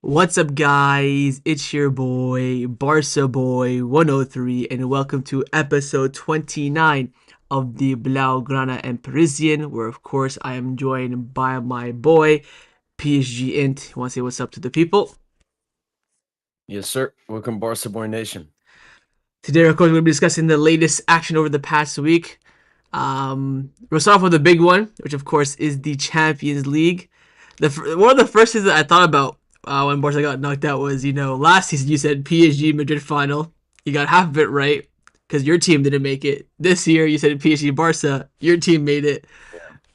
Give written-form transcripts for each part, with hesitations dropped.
What's up, guys? It's your boy, Barca Boy 103, and welcome to episode 29 of the Blaugrana and Parisien, where, of course, I am joined by my boy, PSG Int. You want to say what's up to the people? Yes, sir. Welcome, Barcelona Nation. Today, of course, we're going to be discussing the latest action over the past week. We'll start off with the big one, which, of course, is the Champions League. One of the first things that I thought about when Barca got knocked out was, last season you said PSG Madrid final. You got half of it right because your team didn't make it. This year you said PSG Barca. Your team made it,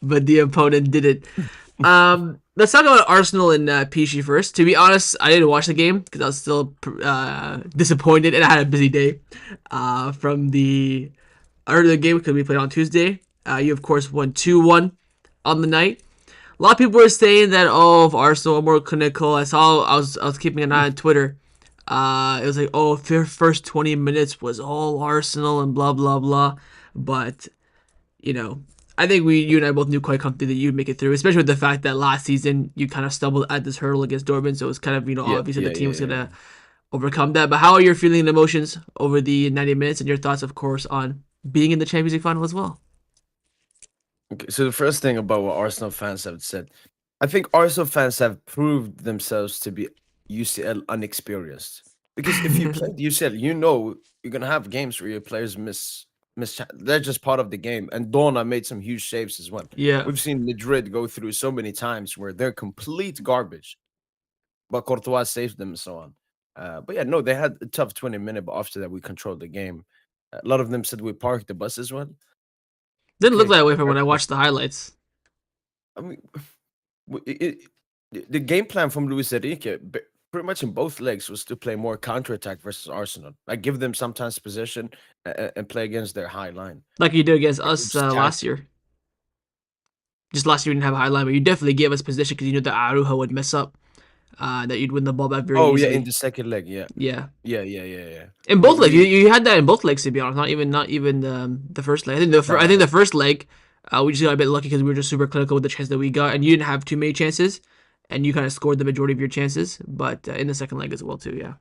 but the opponent didn't. Let's talk about Arsenal and PSG first. To be honest, I didn't watch the game because I was still disappointed and I had a busy day from the earlier game because we played on Tuesday. You, of course, won 2-1 on the night. A lot of people were saying that if Arsenal are more clinical. I was keeping an eye on Twitter. It was like, their first 20 minutes was all Arsenal and blah blah blah. But you know, I think you and I both knew quite comfortably that you'd make it through, especially with the fact that last season you kind of stumbled at this hurdle against Dortmund. So it was kind of Yeah, obvious that the yeah, team yeah, was yeah. gonna overcome that. But how are your feeling and emotions over the 90 minutes, and your thoughts, of course, on being in the Champions League final as well? Okay, so the first thing about what Arsenal fans have said, I think Arsenal fans have proved themselves to be UCL unexperienced. Because if you played UCL, you know you're gonna have games where your players they're just part of the game. And Donna made some huge saves as well. Yeah. We've seen Madrid go through so many times where they're complete garbage, but Courtois saved them and so on. But yeah, no, they had a tough 20 minute, but after that we controlled the game. A lot of them said we parked the bus as well. Didn't look Okay, that way from fair when I enough. watched the highlights. I mean, the game plan from Luis Enrique, pretty much in both legs, was to play more counterattack versus Arsenal. Like give them sometimes possession and play against their high line. Like you did against Like, us just last tackle. year. Just last year we didn't have a high line, but you definitely gave us position because you knew that Arujo would mess up, that you'd win the ball back very Oh yeah, in easily. the second leg, yeah, Yeah, yeah, yeah, yeah, yeah. in No, both legs, you, we you had that in both legs, to be honest. Not even the first leg. I nah, think the first leg, we just got a bit lucky because we were just super clinical with the chance that we got, and you didn't have too many chances, and you kind of scored the majority of your chances. But in the second leg as well too, yeah.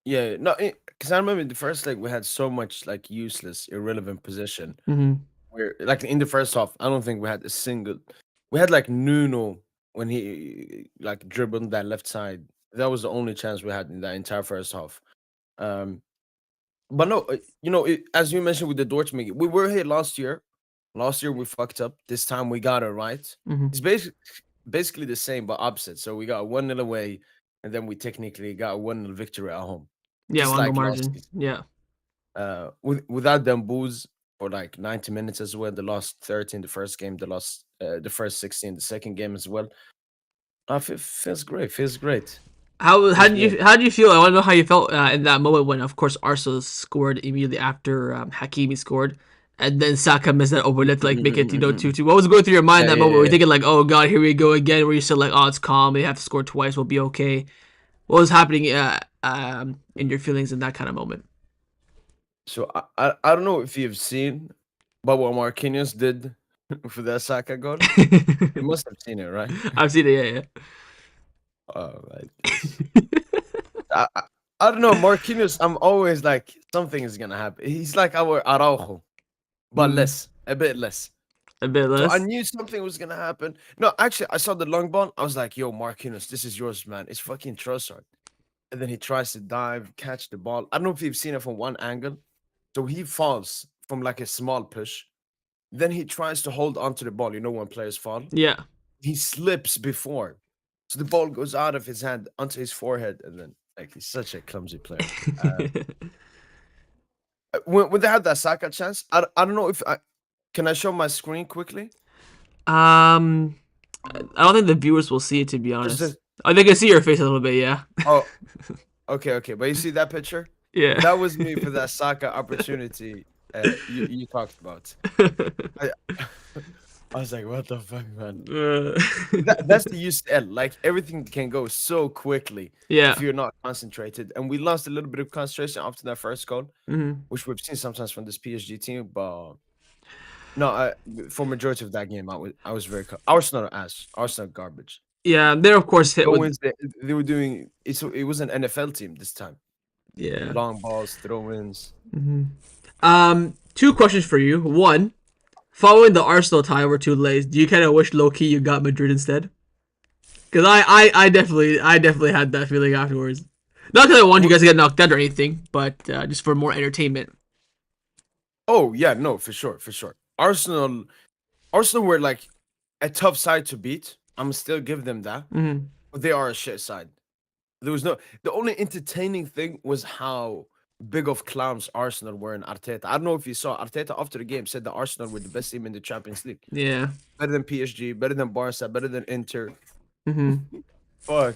yeah, no, because I remember in the first leg we had so much like useless, irrelevant possession. Hmm. Where like in the first half, I don't think we had a single. We had like Nuno when he like dribbled that left side. That was the only chance we had in that entire first half. Um, but no, as you mentioned with the Dortmund, game, we were here last year. Last year we fucked up. This time we got it right. Hmm. It's basically the same but opposite. So we got 1-0 away, and then we technically got a 1-0 victory at home, Yeah, just one goal like last margin. season. Yeah. Without them booze for like 90 minutes as well. The last 30 in the first game, the first 60 in the second game as well. Feels great. Feels great. How Feels did great. you feel? I want to know how you felt in that moment when, of course, Arsenal scored immediately after Hakimi scored, and then Saka missed that overlap to like make it 2-2. What was going through your mind in Yeah, that yeah, moment? Were you yeah. thinking like, oh god, here we go again? Were you still like, oh, it's calm, they have to score twice, we'll be okay? What was happening in your feelings in that kind of moment? So I don't know if you've seen, but what Marquinhos did for that Saka goal, you must have seen it, right? I've seen it, yeah, Oh my days. yeah. I, I, I don't know, Marquinhos. I'm always like something is gonna happen. He's like our Araujo, but Mm, less, a bit less. a bit So I less. knew something was gonna happen. No, actually, I saw the long ball. I was like, "Yo, Marquinhos, this is yours, man. It's fucking Trossard." And then he tries to dive, catch the ball. I don't know if you've seen it from one angle. So he falls from like a small push. Then he tries to hold onto the ball. You know when players fall, Yeah. he slips before, so the ball goes out of his hand onto his forehead, and then like he's such a clumsy player. When they had that Saka chance, I don't know if I can I show my screen quickly. um, I don't think the viewers will see it, to be Just honest. this. Oh, they can see your face a little bit, yeah. Oh, okay, okay. But you see that picture? Yeah. That was me for that Saka opportunity you talked about. I I was like, what the fuck, man? Uh, That's the UCL. Like everything can go so quickly if yeah. you're not concentrated. And we lost a little bit of concentration after that first goal, Hmm. which we've seen sometimes from this PSG team. But no, for majority of that game, I was very Arsenal ass, Arsenal garbage. Yeah, they're of course hit with. Throw-ins, they were doing it was an NFL team this time. Yeah. Long balls, throw-ins. Two questions for you. One, following the Arsenal tie over two legs, do you kind of wish low key you got Madrid instead? Because I definitely had that feeling afterwards. Not because I wanted you Wh- guys to get knocked out or anything, but just for more entertainment. Oh yeah, no, for sure, for sure. Arsenal were like a tough side to beat. I'm still give them that, Mm-hmm. but they are a shit side. There was no the only entertaining thing was how big of clowns Arsenal were in Arteta. I don't know if you saw Arteta after the game said that Arsenal were the best team in the Champions League. Yeah. Better than PSG, better than Barca, better than Inter. Mm-hmm. Fuck.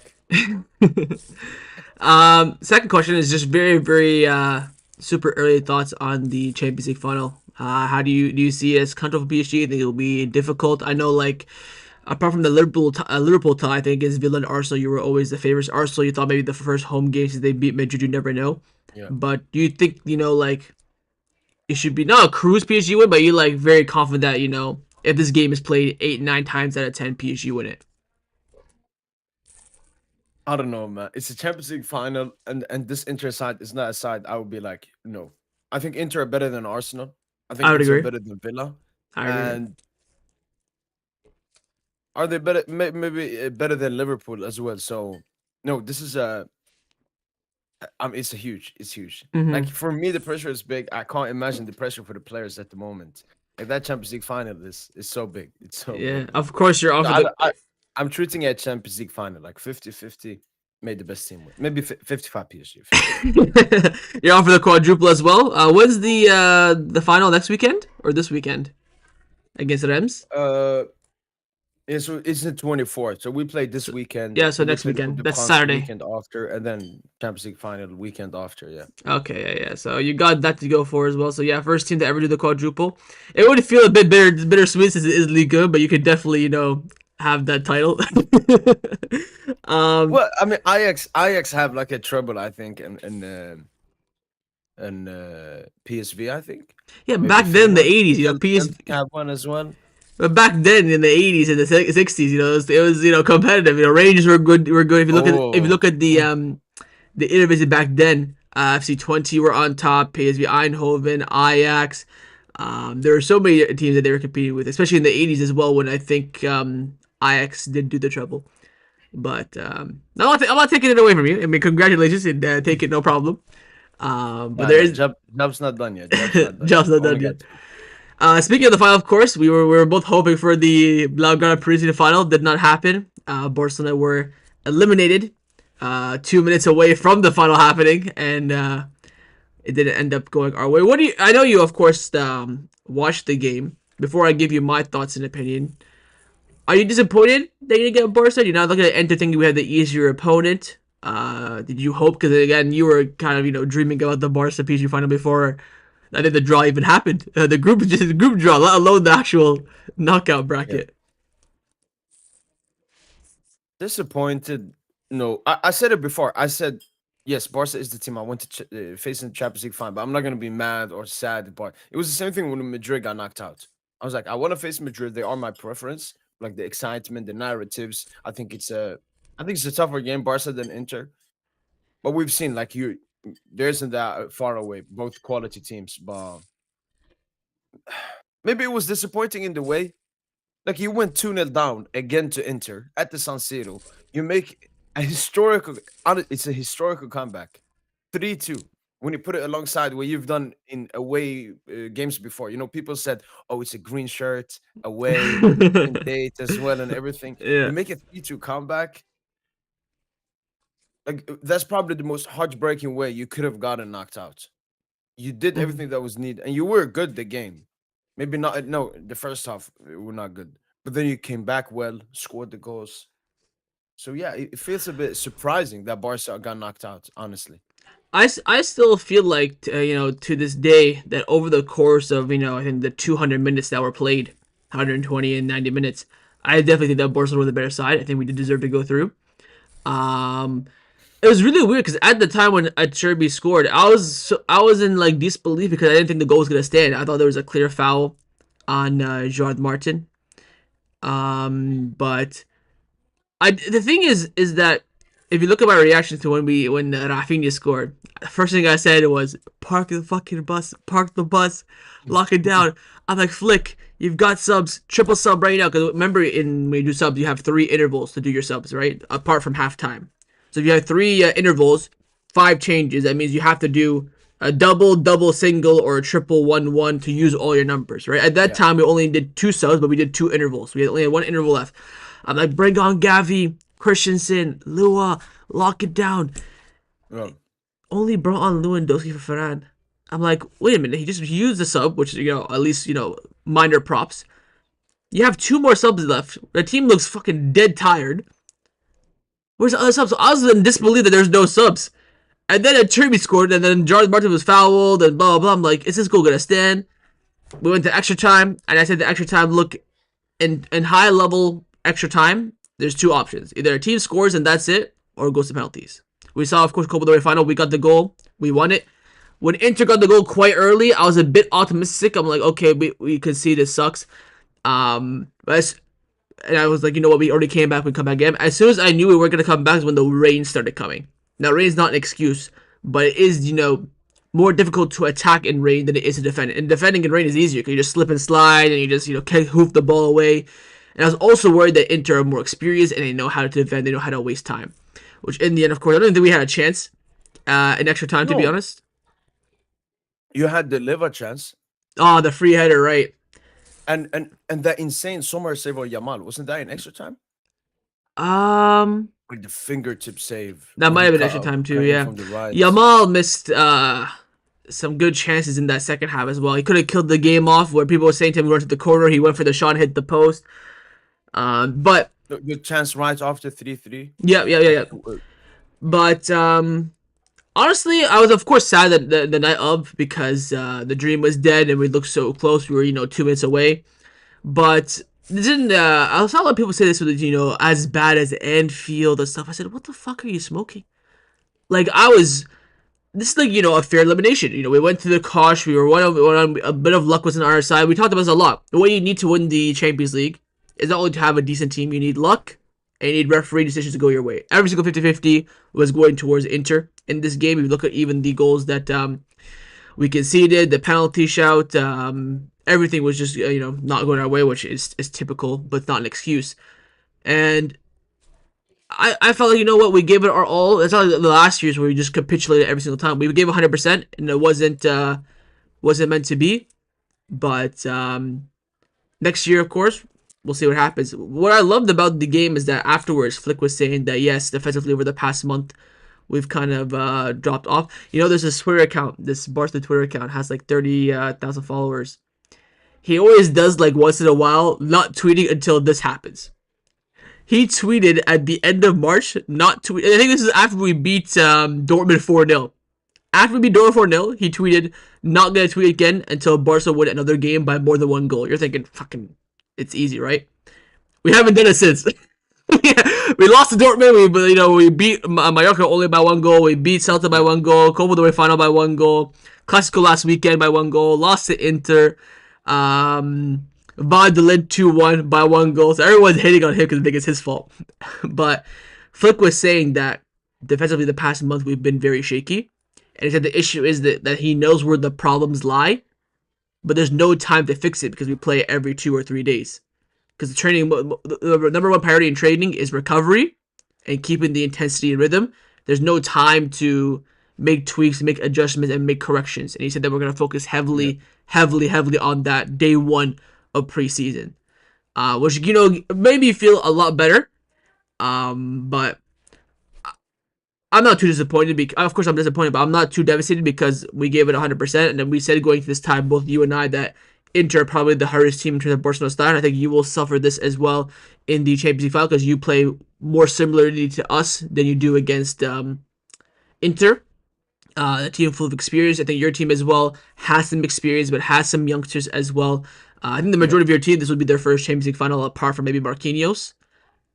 Second question is just very, very super early thoughts on the Champions League final. How do you see it as comfortable for PSG? I think it'll be difficult. I know, like, apart from the Liverpool tie, I think against Villa and Arsenal, you were always the favorites. Arsenal, you thought maybe the first home game since they beat Madrid, you never know. Yeah. But do you think like it should be not a cruise PSG win, but you like very confident that if this game is played 8 9 times out of 10, PSG win it. I don't know, man. It's a Champions League final, and this Inter side is not a side I would be like, no. I think Inter are better than Arsenal. I think I would Inter are agree. better than Villa. I would agree. And are they better? Maybe better than Liverpool as well. So no, this is a. It's a huge. It's huge. Like Mm-hmm. for me, the pressure is big. I can't imagine the pressure for the players at the moment. Like that Champions League final is so big. It's so Yeah, big, man. of course you're on So for the. I'm treating it a Champions League final like 50-50. Made the best team win. Maybe 55 PSG. 55. You're on for the quadruple as well. When's the final next weekend or this weekend against Rems? Uh, it's the 24th. So we play this So, weekend. yeah, so We next play the Coupe weekend. de That's France the Saturday. weekend after, and then Champions League final weekend after. Yeah. Okay, yeah. So you got that to go for as well. So yeah, first team to ever do the quadruple. It would feel a bit bittersweet since it is Liga, but you could definitely have that title. um, Well, I mean, Ajax have like a trouble, I think, and PSV, I think. yeah, Maybe back then in the Feyenoord. '80s, Celtic PS. have one as well. But back then in the '80s and the '60s, it was competitive. Rangers were good. Were good. Oh, If you look at the Eredivisie back then, FC 20 were on top. PSV Eindhoven, Ajax. There were so many teams that they were competing with, especially in the '80s as well. When I think Ajax did do the treble. But no, I'm not taking it away from you. I mean, congratulations and take it, no problem. But yeah, there no, is job's not done yet. Job's not done yet. jobs not done Only yet. got two. Speaking of the final, of course, we were both hoping for the Blaugrana Parisiens final. Did not happen. Barcelona were eliminated 2 minutes away from the final happening, and it didn't end up going our way. What do you? I know you, of course, watched the game. Before I give you my thoughts and opinion, are you disappointed that you didn't get Barca? You're not looking at Inter thinking we had the easier opponent. Did you hope? Because again, you were kind of dreaming about the Barca PSG final before I think the draw even happened. The group draw, let alone the actual knockout Yeah. bracket. Disappointed. No, I said it before. I said yes, Barca is the team I want to face in the Champions League final, but I'm not gonna be mad or sad. But it was the same thing when Madrid got knocked out. I was like, I want to face Madrid. They are my preference. Like the excitement, the narratives. I think it's a tougher game, Barca than Inter. But we've seen like there isn't that far away. Both quality teams, but maybe it was disappointing in the way. Like you went 2-0 down again to Inter at the San Siro. You make a historical it's a historical comeback. 3-2. When you put it alongside what you've done in away games before. People said, "Oh, it's a green shirt away, in date as well and everything." Yeah. You make a 3-2 comeback. Like that's probably the most heartbreaking way you could have gotten knocked out. You did Mhm. everything that was needed and you were good the game. Maybe not no, the first half were not good. But then you came back well, scored the goals. So yeah, it feels a bit surprising that Barca got knocked out. Honestly, I still feel like to this day that over the course of I think the 200 minutes that were played, 120 and 90 minutes, I definitely think that Barcelona were the better side. I think we did deserve to go through. Um, it was really weird because at the time when Acerbi scored, I was in like disbelief because I didn't think the goal was gonna stand. I thought there was a clear foul on Gerard Martin. But The thing is that if you look at my reaction to when Rafinha scored, the first thing I said was park the fucking bus, park the bus, lock it down. I'm like, Flick, you've got subs, triple sub right now. Because remember, when you do subs, you have 3 intervals to do your subs, right? Apart from halftime. So if you have 3 intervals, 5 changes. That means you have to do a double, double, single, or a triple, 1-1 to use all your numbers, right? At that Yeah. time, we only did 2 subs, but we did 2 intervals. We only had 1 interval left. I'm like, bring on Gavi, Christensen, Lua, lock it down. Yeah. Only brought on Lewandowski for Ferran. I'm like, wait a minute, he just used the sub, which is, at least, minor props. You have 2 more subs left. The team looks fucking dead tired. Where's the other subs? So I was in disbelief that there's no subs. And then Turby scored, and then Jordan Martin was fouled, and blah, blah, blah. I'm like, is this goal gonna stand? We went to extra time, and I said the extra time, look, in high level extra time, there's 2 options. Either a team scores and that's it, or it goes to penalties. We saw, of course, Copa del Rey final. We got the goal. We won it. When Inter got the goal quite early, I was a bit optimistic. I'm like, okay, we could see this sucks. And I was like, you know what, we already came back, we come back again. As soon as I knew we were going to come back is when the rain started coming. Now, rain is not an excuse, but it is, more difficult to attack in rain than it is to defend. And defending in rain is easier because you just slip and slide and you just, can't hoof the ball away. And I was also worried that Inter are more experienced and they know how to defend, they know how to waste time. Which in the end, of course, I don't think we had a chance in extra time, to be No, honest. you had the liver chance, Oh, the free header, right. and that insane somewhere save of Yamal, wasn't that in extra time? Um, Like the fingertip save that when might he have been extra time too, cut in yeah. from the right. Yamal missed some good chances in that second half as well. He could have killed the game off where people were saying to him run to the corner. He went for the shot, hit the post. But The chance right after 3-3. yeah, yeah, yeah, yeah. But honestly, I was of course sad that the night of because the dream was dead and we looked so close. We were 2 minutes away. But didn't I saw a lot of people say this was as bad as Anfield and stuff. I said, what the fuck are you smoking? Like I was. This is like a fair elimination. We went to the Kosh. We were a bit of luck was on our side. We talked about this a lot. The way you need to win the Champions League is not only to have a decent team. You need luck and you need referee decisions to go your way. Every single 50-50 was going towards Inter in this game. If you look at even the goals that we conceded, the penalty shout, everything was just not going our way, which is typical, but not an excuse. And I felt like what, we gave it our all. It's not like the last years where we just capitulated every single time. We gave 100%, and it wasn't meant to be. But next year, of course, we'll see what happens. What I loved about the game is that afterwards, Flick was saying that yes, defensively over the past month, we've kind of dropped off. There's this Twitter account. This Barca Twitter account has like 30,000 followers. He always does like once in a while, not tweeting until this happens. He tweeted at the end of March, not tweet. I think this is after we beat Dortmund 4-0. After we beat Dortmund 4-0, he tweeted, not going to tweet again until Barca win another game by more than 1 goal. You're thinking, fucking, it's easy, right? We haven't done it since. We lost to Dortmund. We beat Mallorca only by 1 goal. We beat Celta by 1 goal. Copa del Rey final by 1 goal. Clasico last weekend by 1 goal. Lost to Inter. Valladolid 2-1 by 1 goal. So everyone's hating on him because they think it's his fault. But Flick was saying that defensively the past month we've been very shaky. And he said the issue is that he knows where the problems lie, but there's no time to fix it because we play every 2 or 3 days. Because the number one priority in training is recovery and keeping the intensity and rhythm. There's no time to make tweaks, make adjustments, and make corrections. And he said that we're going to focus heavily on that day 1 of preseason, which made me feel a lot better. But I'm not too disappointed. Of course, I'm disappointed, but I'm not too devastated because we gave it 100%. And then we said going to this time, both you and I, that Inter are probably the hardest team in terms of Barcelona style. And I think you will suffer this as well in the Champions League final because you play more similarly to us than you do against Inter. A team full of experience. I think your team as well has some experience, but has some youngsters as well. I think the majority of your team, this would be their first Champions League final, apart from maybe Marquinhos.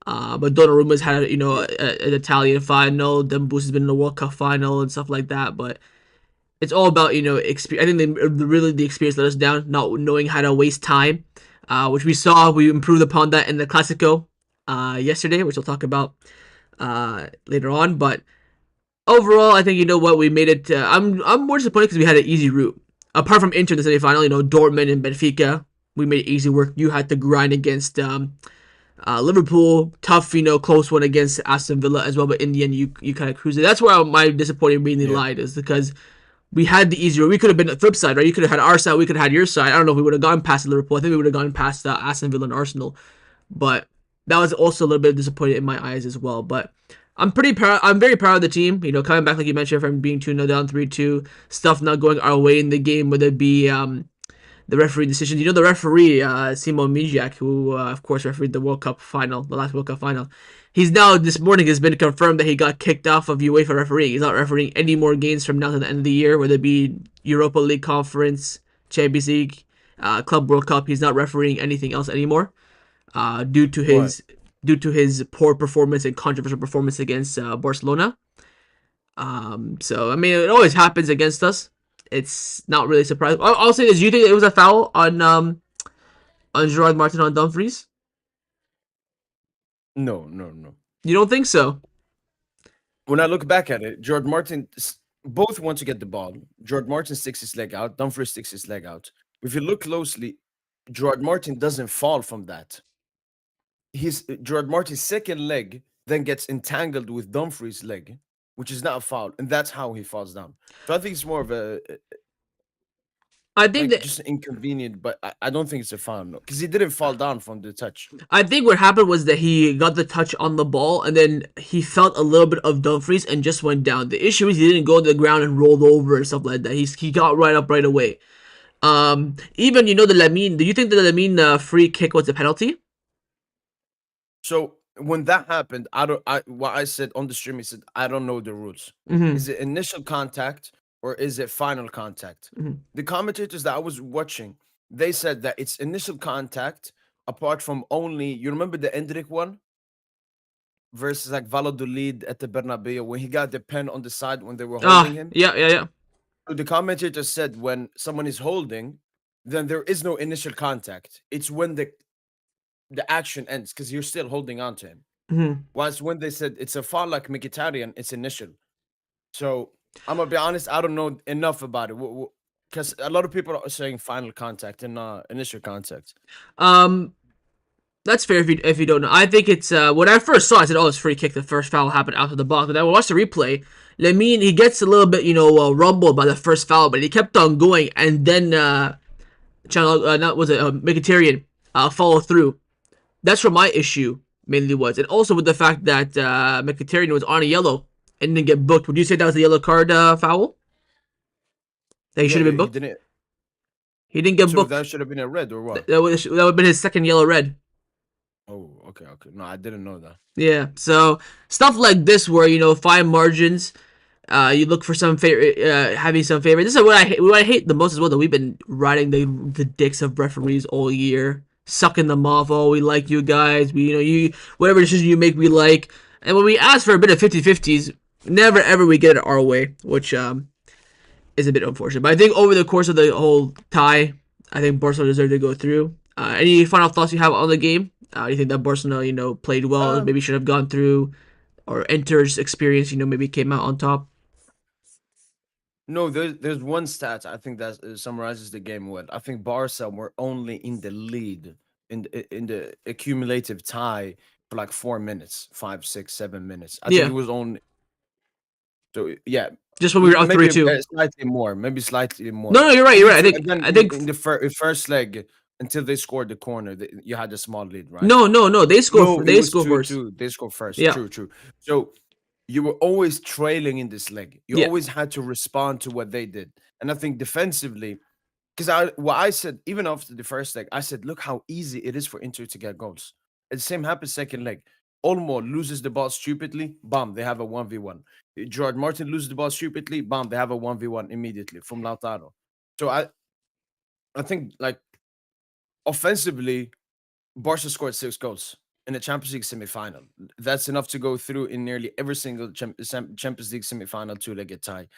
But Donnarumma's had an Italian final. Dembus has been in the World Cup final and stuff like that. But it's all about experience. I think really the experience let us down, not knowing how to waste time, which we saw. We improved upon that in the Clasico. yesterday, which we'll talk about later on. But overall, I think you know what we made it. I'm more disappointed because we had an easy route. Apart from Inter in the semifinal, you know Dortmund and Benfica, we made easy work. You had to grind against Liverpool, tough, you know, close one against Aston Villa as well. But in the end, you kind of cruised it. That's where my disappointment mainly Yeah. lied, is because we had the easier. We could have been the flip side, right? You could have had our side. We could have had your side. I don't know if we would have gone past Liverpool. I think we would have gone past Aston Villa and Arsenal. But that was also a little bit disappointed in my eyes as well. But I'm pretty proud. I'm very proud of the team. You know, coming back like you mentioned from being 2-0 down, 3-2, stuff not going our way in the game, whether it be the referee decisions. You know, the referee, Simon Mijiak, who, of course, refereed the World Cup final, the last World Cup final. He's now, this morning, has been confirmed that he got kicked off of UEFA refereeing. He's not refereeing any more games from now to the end of the year, whether it be Europa League Conference, Champions League, Club World Cup. He's not refereeing anything else anymore, due to Right. his poor performance and controversial performance against Barcelona. So I mean, it always happens against us. It's not really surprising. I'll say this: you think it was a foul on Gerard Martin on Dumfries? No, no, no. You don't think so? When I look back at it, George Martin both want to get the ball. George Martin sticks his leg out. Dumfries sticks his leg out. If you look closely, George Martin doesn't fall from that. George Martin's second leg then gets entangled with Dumfries' leg, which is not a foul, and that's how he falls down. So I think it's more of a I think like that just inconvenient, but I don't think it's a foul, no, because he didn't fall down from the touch. I think what happened was that he got the touch on the ball and then he felt a little bit of Dumfries and just went down. The issue is he didn't go to the ground and rolled over and stuff like that. He got right up right away. Even you know the Lamine. Do you think the Lamine free kick was a penalty? So when that happened, I don't. I what I said on the stream, he said, I don't know the rules. Mm-hmm. Is it initial contact or is it final contact? Mm-hmm. The commentators that I was watching, they said that it's initial contact. Apart from only, you remember the Endrick one versus like Valladolid at the Bernabeu when he got the pen on the side when they were holding Ah, him. yeah, yeah, yeah. So the commentator said when someone is holding, then there is no initial contact. It's when the action ends because you're still holding on to him. Mm-hmm. Whilst when they said it's a foul like Mkhitaryan, it's initial. So I'm gonna be honest, I don't know enough about it because a lot of people are saying final contact and initial contact. Um, That's fair if you don't know. I think it's when I first saw it, I said, "Oh, it's free kick." The first foul happened out of the box, but then I watched the replay. Lamine, he gets a little bit, you know, rumbled by the first foul, but he kept on going, and then channel not was it Mkhitaryan follow through. That's where my issue mainly was, and also with the fact that Mkhitaryan was on a yellow and didn't get booked. Would you say that was a yellow card foul that he Yeah, should have been he booked? didn't. He didn't get So booked. that should have been a red or what? That would have been his second yellow red. Oh, okay, okay. No, I didn't know that. Yeah, so stuff like this where you know fine margins, you look for some favorite, having some favorite. This is what I hate the most as well. That we've been riding the dicks of referees all year, sucking them off. Oh, we like you guys. We you know you whatever decision you make, we like. And when we ask for a bit of 50-50s, never ever we get it our way, which is a bit unfortunate. But I think over the course of the whole tie, I think Barcelona deserved to go through. Any final thoughts you have on the game? You think that Barcelona, you know, played well, Um, maybe should have gone through, or Inter's experience, you know, maybe came out on top? no, there's one stat I think that summarizes the game well. I think Barca were only in the lead in the accumulative tie for like 4 minutes, 5, 6, 7 minutes. I think Yeah, it was only so yeah, just when we were up three maybe two. slightly more, maybe slightly more. No, no, you're right. You're right. And then I think in the first leg until they scored the corner, you had a small lead, right? no, no, no. They score. No, it They was score two first. two. They scored first. Yeah, True, true. So you were always trailing in this leg. You yeah. always had to respond to what they did. And I think defensively, because I said even after the first leg, I said, look how easy it is for Inter to get goals. And the same happens second leg. Olmo loses the ball stupidly, bam, they have a 1v1. Gerard Martin loses the ball stupidly, bam, they have a 1v1 immediately from Lautaro. So I think like offensively, Barca scored 6 goals in the Champions League semi-final. That's enough to go through in nearly every single Champions League semi-final two-legged tie.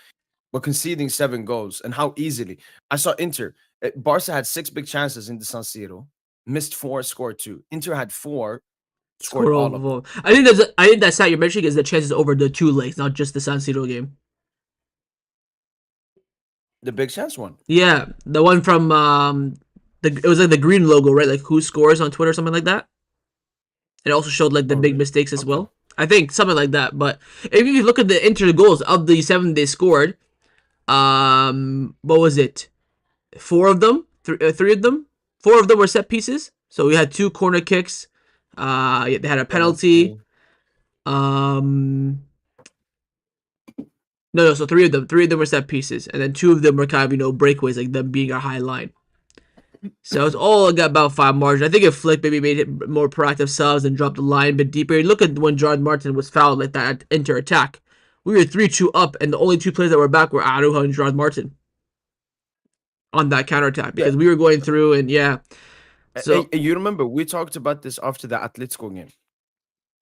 But conceding 7 goals and how easily I saw Inter. Barca had 6 big chances in the San Siro, missed 4, scored 2. Inter had 4, scored Scored all all of them. of them. I think that stat you're mentioning is the chances over the two legs, not just the San Siro game. The Big Chance one. Yeah, the one from it was like the green logo, right? Like who scores on Twitter, or something like that. It also showed like the Oh, big really? mistakes as Okay. well. I think something like that. But if you look at the Inter goals of the seven they scored, what was it? Four of them, three of them, four of them were set pieces. So we had two corner kicks. They had a penalty. Penalty. Um, no, so three of them were set pieces, and then two of them were kind of breakaways, like them being our high line. So it's all got about five margin. I think if Flick maybe made it more proactive subs and dropped the line a bit deeper. Look at when John Martin was fouled like that Inter attack. We were 3-2 up, and the only two players that were back were Arujo and Gerard Martin on that counterattack Yeah. because we were going through and yeah. So You remember we talked about this after the Atletico game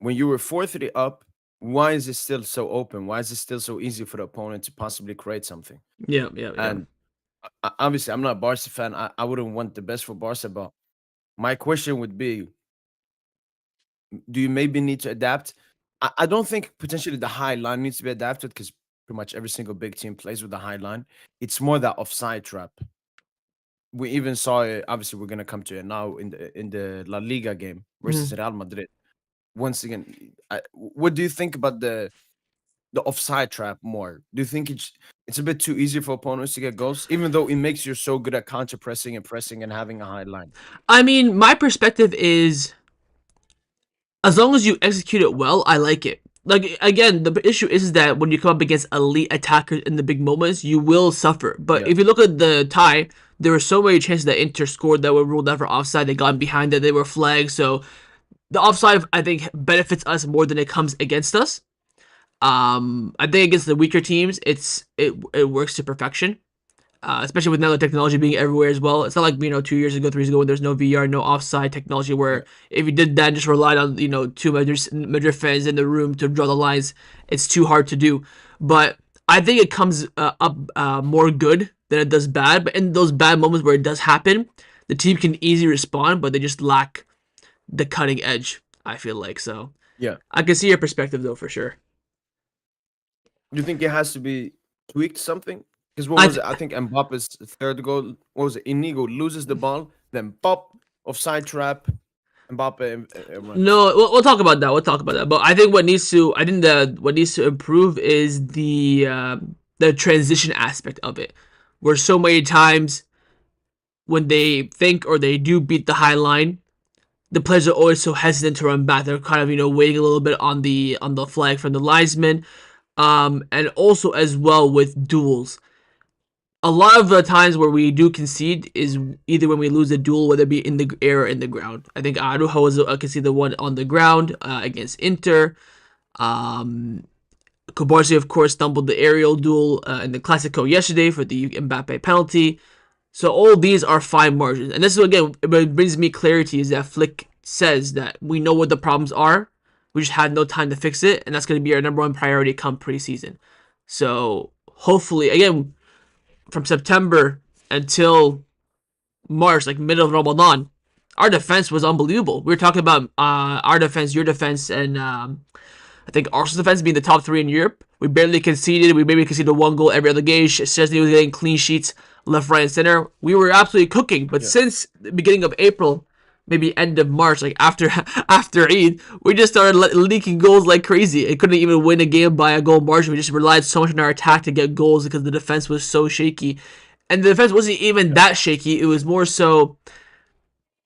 when you were 4-3 up. Why is it still so open? Why is it still so easy for the opponent to possibly create something? yeah. And obviously, I'm not a Barca fan. I wouldn't want the best for Barca, but my question would be: do you maybe need to adapt? I don't think potentially the high line needs to be adapted because pretty much every single big team plays with the high line. It's more that offside trap. We even saw it. Obviously, we're gonna come to it now in the La Liga game versus mhm. Real Madrid. Once again, what do you think about the offside trap more? Do you think it's a bit too easy for opponents to get goals, even though it makes you so good at counter pressing and pressing and having a high line? I mean, my perspective is as long as you execute it well, I like it. Like again, the issue is that when you come up against elite attackers in the big moments, you will suffer. But Yeah, if you look at the tie, there were so many chances that Inter scored that were ruled out for offside. They got behind it, they were flagged. So the offside, I think, benefits us more than it comes against us. I think against the weaker teams, it works to perfection. Especially with now the technology being everywhere as well. It's not like 2 years ago, 3 years ago when there's no VR, no offside technology. yeah, Where if you did that, and just relied on two Madrid fans in the room to draw the lines, it's too hard to do. But I think it comes up more good than it does bad. But in those bad moments where it does happen, the team can easily respond, but they just lack the cutting edge. I feel like so. yeah. I can see your perspective though for sure. Do you think it has to be tweaked something? Because what I was th- it? I think Mbappe's third goal. What was it? Inigo loses the ball, then pop offside trap. Mbappe runs. No, we'll talk about that. We'll talk about that. But I think what needs to improve is the transition aspect of it, where so many times when they think or they do beat the high line, the players are always so hesitant to run back. They're kind of waiting a little bit on the flag from the linesman, and also as well with duels. A lot of the times where we do concede is either when we lose a duel, whether it be in the air or in the ground. I think Arujo was conceded one on the ground against Inter. Um, Kobarsi, of course, stumbled the aerial duel in the Clasico yesterday for the Mbappe penalty. So all these are fine margins. And this is, again, what brings me clarity is that Flick says that we know what the problems are. We just had no time to fix it. And that's going to be our number one priority come preseason. So hopefully, again, from September until March, like middle of Ramadan, our defense was unbelievable. We were talking about our defense, your defense, and I think Arsenal's defense being the top three in Europe. We barely conceded. We maybe conceded one goal every other game. Szczesny was getting clean sheets left, right, and center. We were absolutely cooking. But Yeah. since the beginning of April, maybe end of March, like after after Eid, we just started leaking goals like crazy. It couldn't even win a game by a goal margin. We just relied so much on our attack to get goals because the defense was so shaky. And the defense wasn't even that shaky. It was more so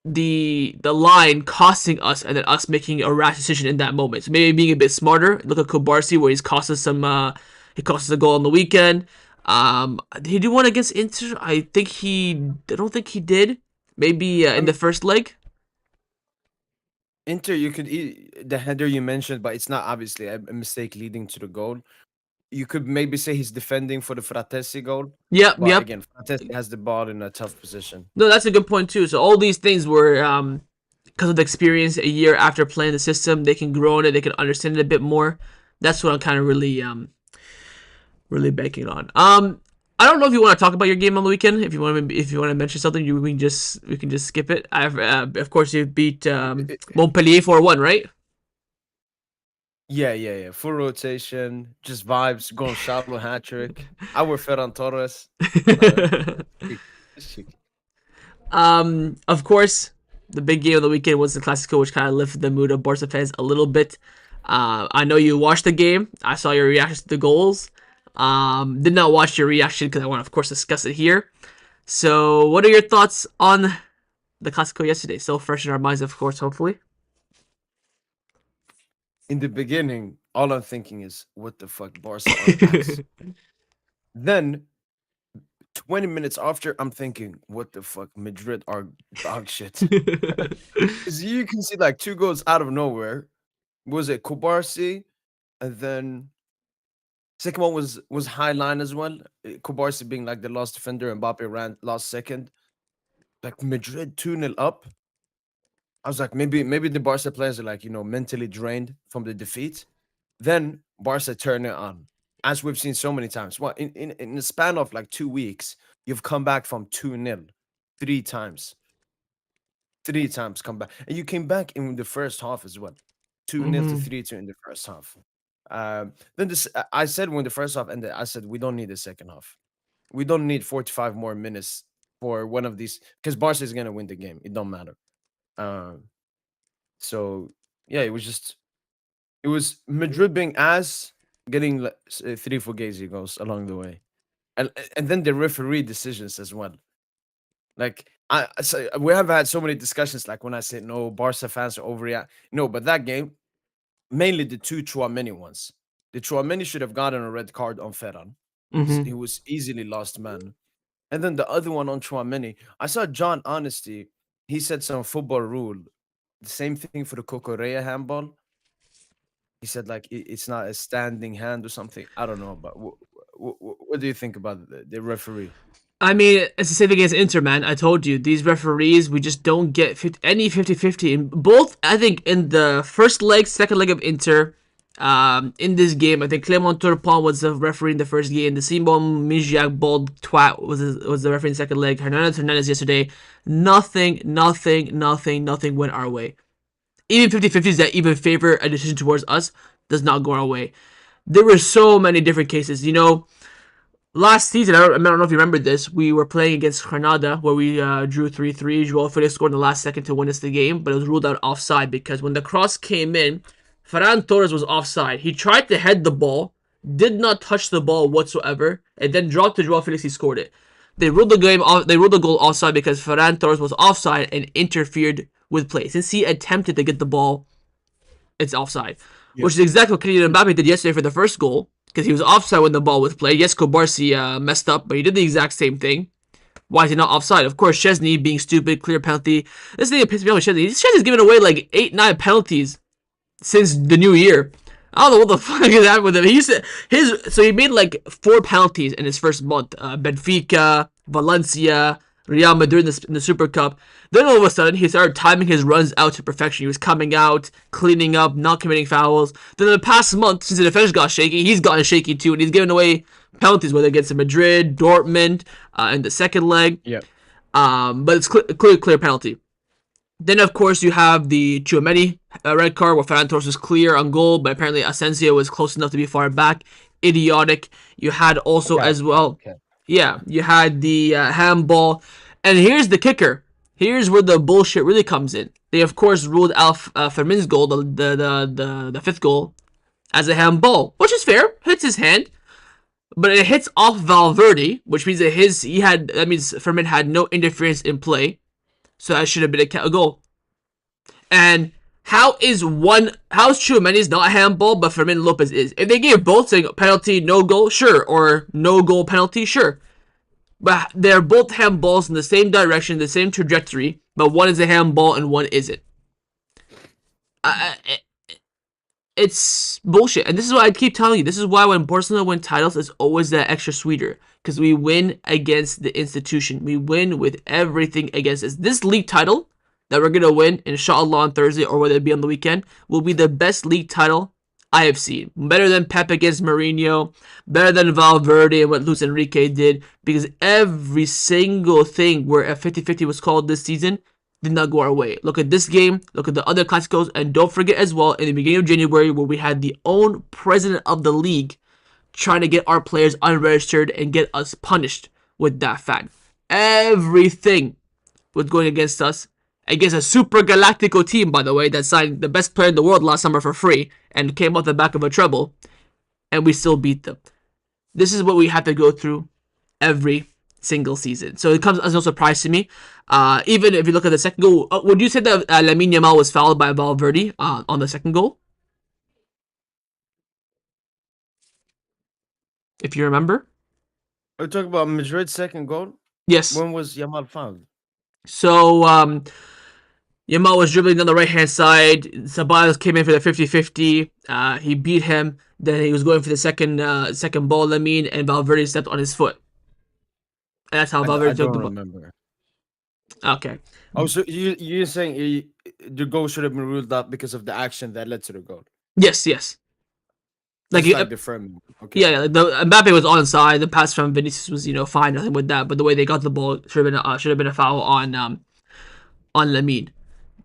the line costing us and then us making a rash decision in that moment. So maybe being a bit smarter. Look at Kobarsi where he's cost us some he cost us a goal on the weekend. Did he do one against Inter? I don't think he did. Maybe I in the mean, first leg. Inter, you could the header you mentioned, but it's not obviously a mistake leading to the goal. You could maybe say he's defending for the Fratesi goal, Yep, but yep. again, Fratesi has the ball in a tough position. No, that's a good point too. So all these things were because of the experience a year after playing the system, they can grow in it, they can understand it a bit more. That's what I'm kind of really banking on. I don't know if you want to talk about your game on the weekend. If you want to mention something, we can just skip it. Of course you beat I- I- Montpellier 4-1, right? Yeah. Full rotation, just vibes, going shallow hat trick. I were Ferran Torres. No, chic, chic. Of course, the big game of the weekend was the Clasico, which kind of lifted the mood of Barca fans a little bit. I know you watched the game. I saw your reactions to the goals. Did not watch your reaction because I want to, of course, discuss it here. So, what are your thoughts on the Clasico yesterday? Still fresh in our minds, of course, hopefully. In the beginning, all I'm thinking is, what the fuck, Barca are ass. Then 20 minutes after, I'm thinking, what the fuck, Madrid are dog shit. Because you can see like two goals out of nowhere. Was it Kubarsi? And then second one was high line as well. Kubarsi being like the last defender, and Mbappe ran last second. Like Madrid 2-0 up. I was like, maybe the Barca players are like, mentally drained from the defeat. Then Barca turn it on, as we've seen so many times. Well, in the span of like 2 weeks, you've come back from 2-0 three times. Three times come back. And you came back in the first half as well. 2-0 to Mm-hmm. 3-2 in the first half. Then I said when the first half ended, I said we don't need a second half. We don't need 45 more minutes for one of these because Barca is gonna win the game. It don't matter. Um, so yeah, it was Madrid being ass, getting like, three Fugazi goals along the way, and then the referee decisions as well. Like we have had so many discussions. Like when I said no, Barca fans are overreact. No, but that game, mainly the two Chouameni ones. The Chouameni should have gotten a red card on Ferran. He Mm-hmm. was easily lost man. And then the other one on Chouameni, I saw John Honesty. He said some football rule. The same thing for the Cocorrea handball. He said like it's not a standing hand or something. I don't know, but what do you think about the referee? I mean, it's the same thing as Inter, man. I told you, these referees, we just don't get any 50-50. In both, I think, in the first leg, second leg of Inter, in this game, I think Clément Turpin was the referee in the first game. The Simon Mijiak bald twat was the referee in the second leg. Hernandez yesterday. Nothing went our way. Even 50-50s that even favor a decision towards us does not go our way. There were so many different cases. Last season, I don't know if you remember this, we were playing against Granada where we drew 3-3. Joao Felix scored in the last second to win us the game, but it was ruled out offside because when the cross came in, Ferran Torres was offside. He tried to head the ball, did not touch the ball whatsoever, and then dropped to Joao Felix. He scored it. They ruled the game off. They ruled the goal offside because Ferran Torres was offside and interfered with play. Since he attempted to get the ball, it's offside, Yeah, which is exactly what Kylian Mbappe did yesterday for the first goal because he was offside when the ball was played. Yes, Kobarsi messed up, but he did the exact same thing. Why is he not offside? Of course, Chesney being stupid, clear penalty. This thing that pissed me off with Chesney. Chesney's given away like 8-9 penalties since the new year. I don't know what the fuck is happening with him. He made like 4 penalties in his first month. Benfica, Valencia, Real Madrid in the Super Cup. Then all of a sudden he started timing his runs out to perfection. He was coming out, cleaning up, not committing fouls. Then in the past month, since the defense got shaky, he's gotten shaky too, and he's given away penalties, whether against Madrid, Dortmund, in the second leg. yeah, But it's clear penalty. Then, of course, you have the Tchouameni red card where Ferran Torres was clear on goal, but apparently Asensio was close enough to be far back. Idiotic. You had also cap, as cap, well, cap. yeah, you had the handball. And here's the kicker. Here's where the bullshit really comes in. They, of course, ruled out Fermin's goal, the fifth goal, as a handball, which is fair. Hits his hand, but it hits off Valverde, which means that means Fermin had no interference in play. So that should have been a goal. And how's Tchouameni's not a handball, but Fermin Lopez is? If they gave both saying penalty, no goal, sure, or no goal penalty, sure. But they're both handballs in the same direction, the same trajectory, but one is a handball and one isn't. I, it's bullshit. And this is why I keep telling you. This is why when Barcelona win titles, it's always that extra sweeter. Because we win against the institution. We win with everything against us. This league title that we're going to win, inshallah, on Thursday or whether it be on the weekend, will be the best league title I have seen. Better than Pep against Mourinho. Better than Valverde and what Luis Enrique did. Because every single thing where a 50-50 was called this season, did not go our way. Look at this game, look at the other Clasicos, and don't forget as well, in the beginning of January, where we had the own president of the league trying to get our players unregistered and get us punished with that fact. Everything was going against us, against a Super Galactico team, by the way, that signed the best player in the world last summer for free and came off the back of a treble, and we still beat them. This is what we have to go through every single season. So it comes as no surprise to me. Even if you look at the second goal, would you say that Lamine Yamal was fouled by Valverde on the second goal? If you remember? We're talking about Madrid's second goal. Yes. When was Yamal fouled? So Yamal was dribbling down the right-hand side. Ceballos came in for the 50-50. He beat him. Then he was going for the second ball, Lamine, and Valverde stepped on his foot. And that's how Valverde I took don't the ball. remember. Okay. Oh, so you're saying the goal should have been ruled out because of the action that led to the goal? Yes. Like the frame. Okay. Yeah, the Mbappe was onside. The pass from Vinicius was, fine, nothing with that. But the way they got the ball should have been a foul on Lamine.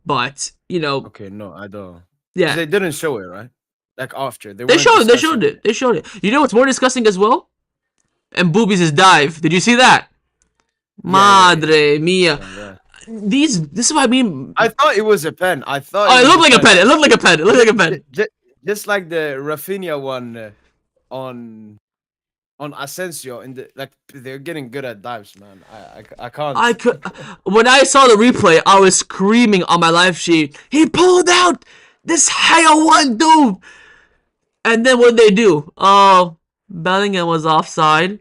But Okay, no, I don't. yeah, They didn't show it, right? Like after they showed it. They showed it. You know what's more disgusting as well? And Boobies' dive. Did you see that? Madre mia. Yeah. This is what I mean. I thought it was a pen. I thought. Oh, it looked like a pen. It looked like a pen. Just like the Rafinha one on Asensio, and they're getting good at dives, man. I can't. When I saw the replay, I was screaming on my live sheet. He pulled out this higher one, dude. And then what they do? Oh, Bellingham was offside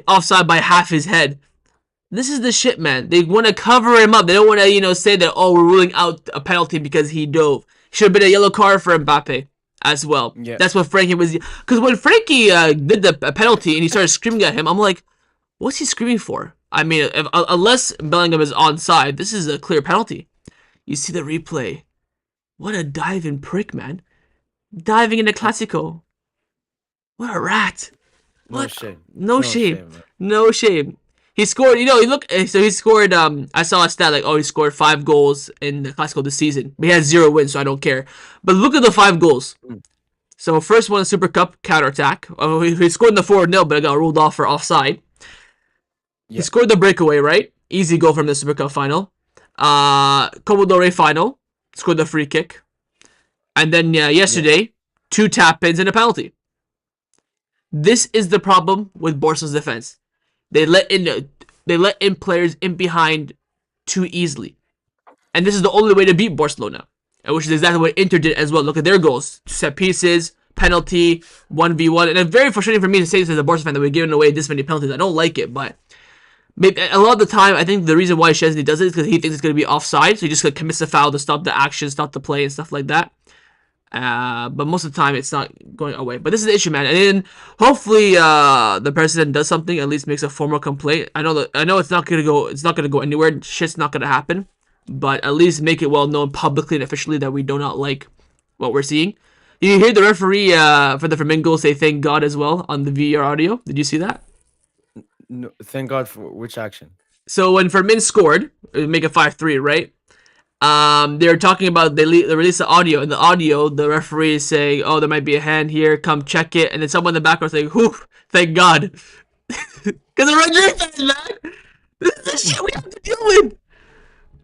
by half his head. This is the shit, man. They want to cover him up. They don't want to, say that, oh, we're ruling out a penalty because he dove. Should have been a yellow card for Mbappe as well. Yeah. That's what Frankie was. Because when Frankie did the penalty and he started screaming at him, I'm like, what's he screaming for? I mean, unless Bellingham is onside, this is a clear penalty. You see the replay. What a diving prick, man. Diving in the Clasico. What a rat. No shame. No shame. He scored, he scored, I saw a stat like, he scored 5 goals in the Clasico this season. But he had 0 wins, so I don't care. But look at the 5 goals. So first one, Super Cup, counterattack. He scored in the 4-0, but it got ruled off for offside. Yeah. He scored the breakaway, right? Easy goal from the Super Cup final. Copa del Rey final, scored the free kick. And then yesterday, 2 tap-ins and a penalty. This is the problem with Barca's defense. They let in players in behind too easily. And this is the only way to beat Barcelona. Which is exactly what Inter did as well. Look at their goals. Set pieces, penalty, 1v1. And it's very frustrating for me to say this as a Barca fan that we're giving away this many penalties. I don't like it, but maybe a lot of the time, I think the reason why Szczesny does it is because he thinks it's going to be offside. So he just commits a foul to stop the action, stop the play, and stuff like that. But most of the time it's not going away. But this is the issue, man. And then hopefully the president does something, at least makes a formal complaint. I know it's not gonna go anywhere. Shit's not gonna happen. But at least make it well known publicly and officially that we do not like what we're seeing. You hear the referee for the Firmino say thank God as well on the VAR audio. Did you see that? No, thank God for which action? So when Firmino scored, it would make it 5-3, right? They were talking about they released the audio. In the audio, the referee is saying, "Oh, there might be a hand here. Come check it." And then someone in the background saying, "Whew, thank God," because the Madrid fans, man. This is the shit we have to deal with.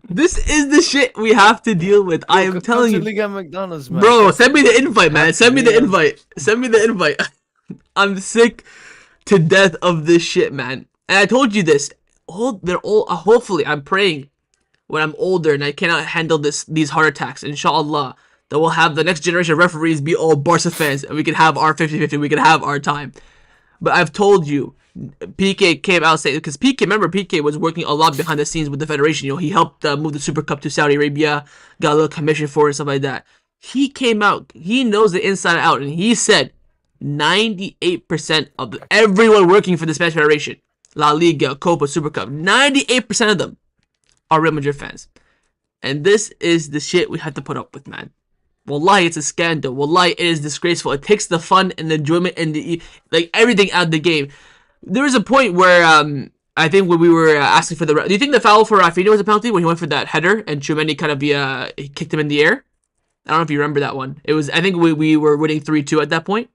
This is the shit we have to deal with. I am telling you, Liga McDonald's, man. Bro. Send me the invite, man. Send me the invite. I'm sick to death of this shit, man. And I told you this. Hopefully, I'm praying. When I'm older and I cannot handle these heart attacks, inshallah, that we'll have the next generation of referees be all Barca fans and we can have our 50-50, we can have our time. But I've told you, PK came out saying, because PK was working a lot behind the scenes with the federation. He helped move the Super Cup to Saudi Arabia, got a little commission for it and stuff like that. He came out, he knows the inside out, and he said 98% of everyone working for the Spanish Federation, La Liga, Copa, Super Cup, 98% of them are Real Madrid fans. And this is the shit we have to put up with, man. Wallahi, it's a scandal. Wallahi, it is disgraceful. It takes the fun and the enjoyment and everything out of the game. There was a point where I think when we were asking for the, do you think the foul for Rafinha was a penalty when he went for that header and Tchouameni kind of he kicked him in the air? I don't know if you remember that one. It was, I think we were winning 3-2 at that point.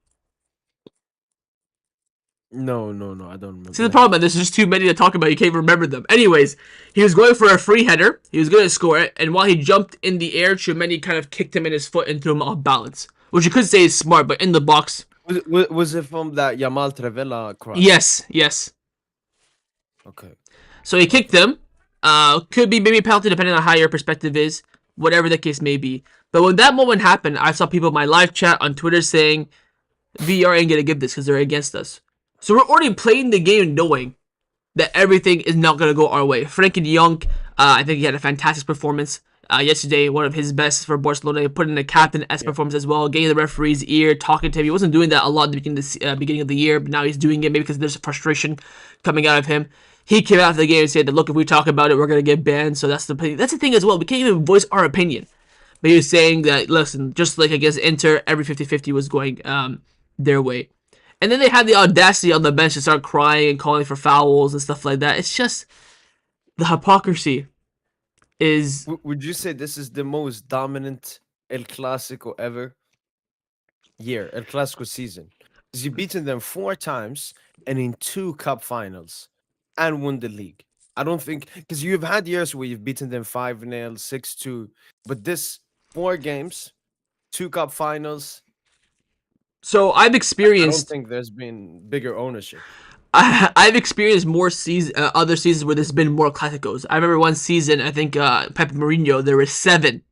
No, I don't See remember the that. problem, man. There's just too many to talk about. You can't remember them. Anyways, he was going for a free header. He was going to score it, and while he jumped in the air, Tchouameni kind of kicked him in his foot and threw him off balance, which you could say is smart, but in the box. Was it from that Yamal Trevella cross? Yes, yes. Okay, So he kicked okay. them. Could be maybe a penalty depending on how your perspective is, whatever the case may be. But when that moment happened, I saw people in my live chat on Twitter saying VR ain't gonna give this because they're against us. So we're already playing the game knowing that everything is not gonna go our way. Frankie de Jong, I think he had a fantastic performance yesterday, one of his best for Barcelona. He put in a captain-esque Yeah. performance as well, getting the referee's ear, talking to him. He wasn't doing that a lot at the beginning of the year, but now he's doing it maybe because there's frustration coming out of him. He came out of the game and said that, look, if we talk about it, we're gonna get banned. So that's the thing as well. We can't even voice our opinion. But he was saying that, listen, just like against Inter, every 50-50 was going their way. And then they had the audacity on the bench to start crying and calling for fouls and stuff like that. It's just the hypocrisy is. Would you say this is the most dominant El Clasico ever? El Clasico season. Because you've beaten them 4 times and in 2 cup finals and won the league. I don't think, because you've had years where you've beaten them 5-0, 6-2, but this 4 games, 2 cup finals, So I've I don't experienced. think there's been bigger ownership. I've experienced more other seasons where there's been more Clásicos. I remember one season, I think Pepe Mourinho, there were 7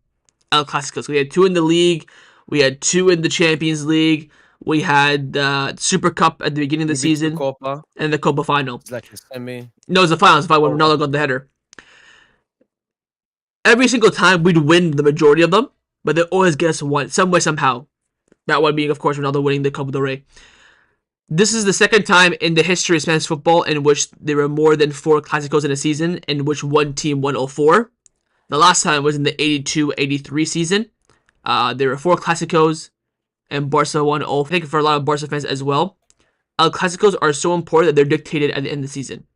El Clásicos. We had 2 in the league, we had 2 in the Champions League, we had Super Cup at the beginning of the Maybe two season, Copa, and the Copa final. it's like a semi. No, it was the final. It was the final when Oh, Ronaldo got the header. Every single time we'd win the majority of them, but they always get us one, some way, somehow. That one being, of course, Ronaldo winning the Copa del Rey. This is the second time in the history of Spanish football in which there were more than 4 Clásicos in a season, in which one team won all 4. The last time was in the 82-83 season. There were 4 Clásicos, and Barca won all. I think for a lot of Barca fans as well, El Clásicos are so important that they're dictated at the end of the season.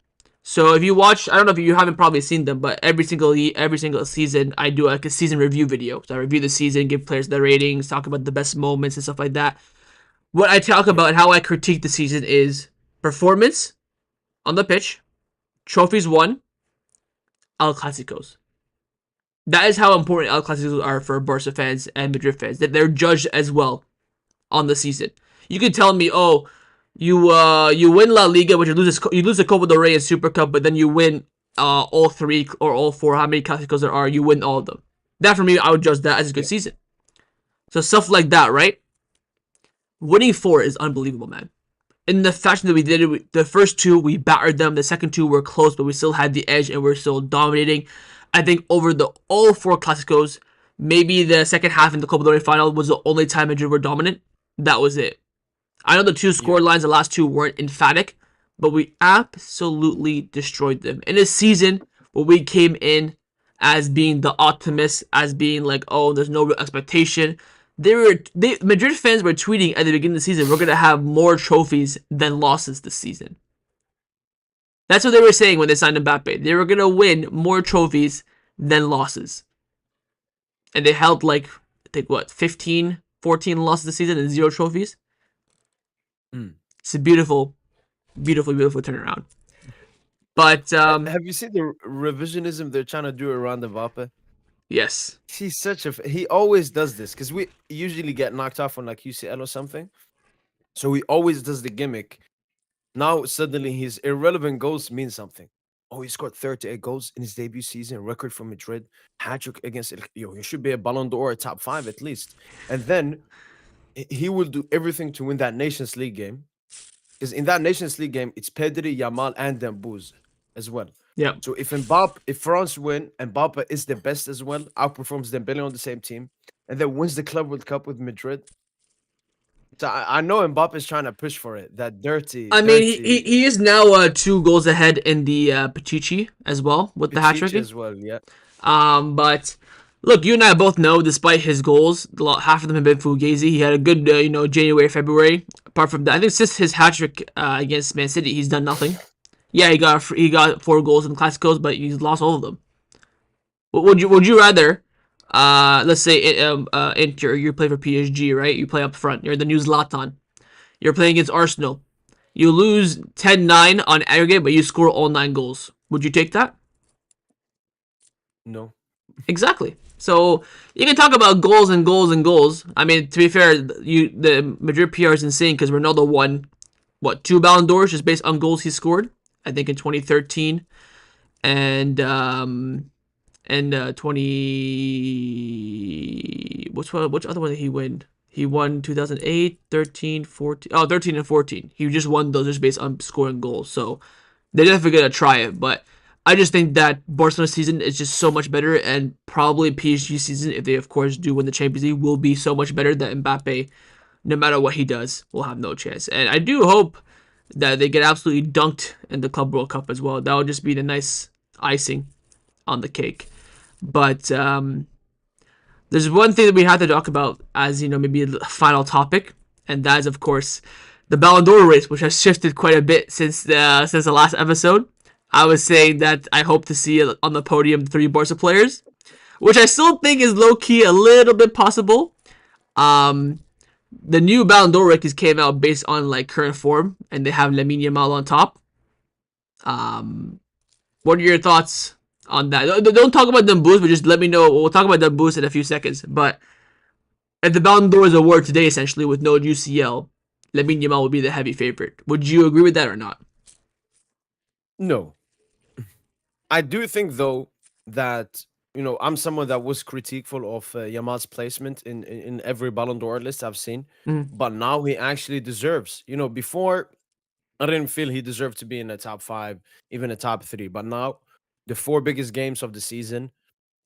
So if you watch, I don't know if you haven't probably seen them, but every single season I do like a season review video. So I review the season, give players their ratings, talk about the best moments and stuff like that. What I talk yeah. about and how I critique the season is performance on the pitch, trophies won, El Clásicos. That is how important El Clásicos are for Barca fans and Madrid fans. That they're judged as well on the season. You can tell me, oh, you win La Liga, but you lose the Copa del Rey and Super Cup, but then you win all 3 or all 4, how many Clásicos there are, you win all of them. That for me, I would judge that as a good Yeah. season. So stuff like that, right? Winning 4 is unbelievable, man. In the fashion that we did it, the first 2 we battered them. The second 2 were close, but we still had the edge and we're still dominating. I think over the all 4 Clásicos, maybe the second half in the Copa del Rey final was the only time Madrid were dominant. That was it. I know the 2 Yeah. score lines, the last 2 weren't emphatic, but we absolutely destroyed them. In a season where we came in as being the optimists, as being like, oh, there's no real expectation. Madrid fans were tweeting at the beginning of the season, we're gonna have more trophies than losses this season. That's what they were saying when they signed Mbappe. They were gonna win more trophies than losses. And they held like, I think what, 15, 14 losses this season and 0 trophies. Mm. It's a beautiful, beautiful, beautiful turnaround. But Have you seen the revisionism they're trying to do around Mbappe? yes, He's such a. He always does this because we usually get knocked off on like UCL or something. So he always does the gimmick. Now suddenly his irrelevant goals mean something. Oh, he scored 38 goals in his debut season, record for Madrid, hat trick against he should be a Ballon d'Or top 5 at least. And then he will do everything to win that Nations League game. Because in that Nations League game, it's Pedri, Yamal, and Dembouz as well. yeah. So if France win, Mbappe is the best as well, outperforms Dembele on the same team, and then wins the Club World Cup with Madrid. So I know Mbappe is trying to push for it. That dirty, I mean, dirty he is now 2 goals ahead in the Pichichi as well with the hat Pichichi trick. as well. Yeah, But look, you and I both know, despite his goals, half of them have been fugazi. He had a good, January, February. Apart from that, I think since his hat trick against Man City, he's done nothing. Yeah, he got 4 goals in Clásicos, but he's lost all of them. Would you rather, let's say Inter, you play for PSG, right? You play up front. You're the new Zlatan. You're playing against Arsenal. You lose 10-9 on aggregate, but you score all 9 goals. Would you take that? No. Exactly. So you can talk about goals and goals and goals. I mean, to be fair, the Madrid PR is insane because Ronaldo won what 2 Ballon d'Ors just based on goals he scored. I think in 2013 and 20 which other one did he win? He won 2008, 13, 14. Oh, 13 and 14. He just won those just based on scoring goals. So they're definitely gonna try it, but I just think that Barcelona season is just so much better, and probably PSG season, if they of course do win the Champions League, will be so much better that Mbappe, no matter what he does, will have no chance. And I do hope that they get absolutely dunked in the Club World Cup as well. That would just be the nice icing on the cake. But there's one thing that we have to talk about as maybe a final topic, and that is of course the Ballon d'Or race, which has shifted quite a bit since the last episode. I was saying that I hope to see on the podium the 3 Barca players, which I still think is low key a little bit possible. Um, the new Ballon d'Or rankings came out based on like current form, and they have Lamine Yamal on top. Um, what are your thoughts on that? Don't talk about them boosts, but just let me know. We'll talk about them boosts in a few seconds. But if the Ballon d'Or is awarded today, essentially with no UCL, Lamine Yamal would be the heavy favorite. Would you agree with that or not? No. I do think though that I'm someone that was critiqueful of Yamal's placement in every Ballon d'Or list I've seen, Mm, but now he actually deserves. Before I didn't feel he deserved to be in the top 5, even the top 3, but now the 4 biggest games of the season,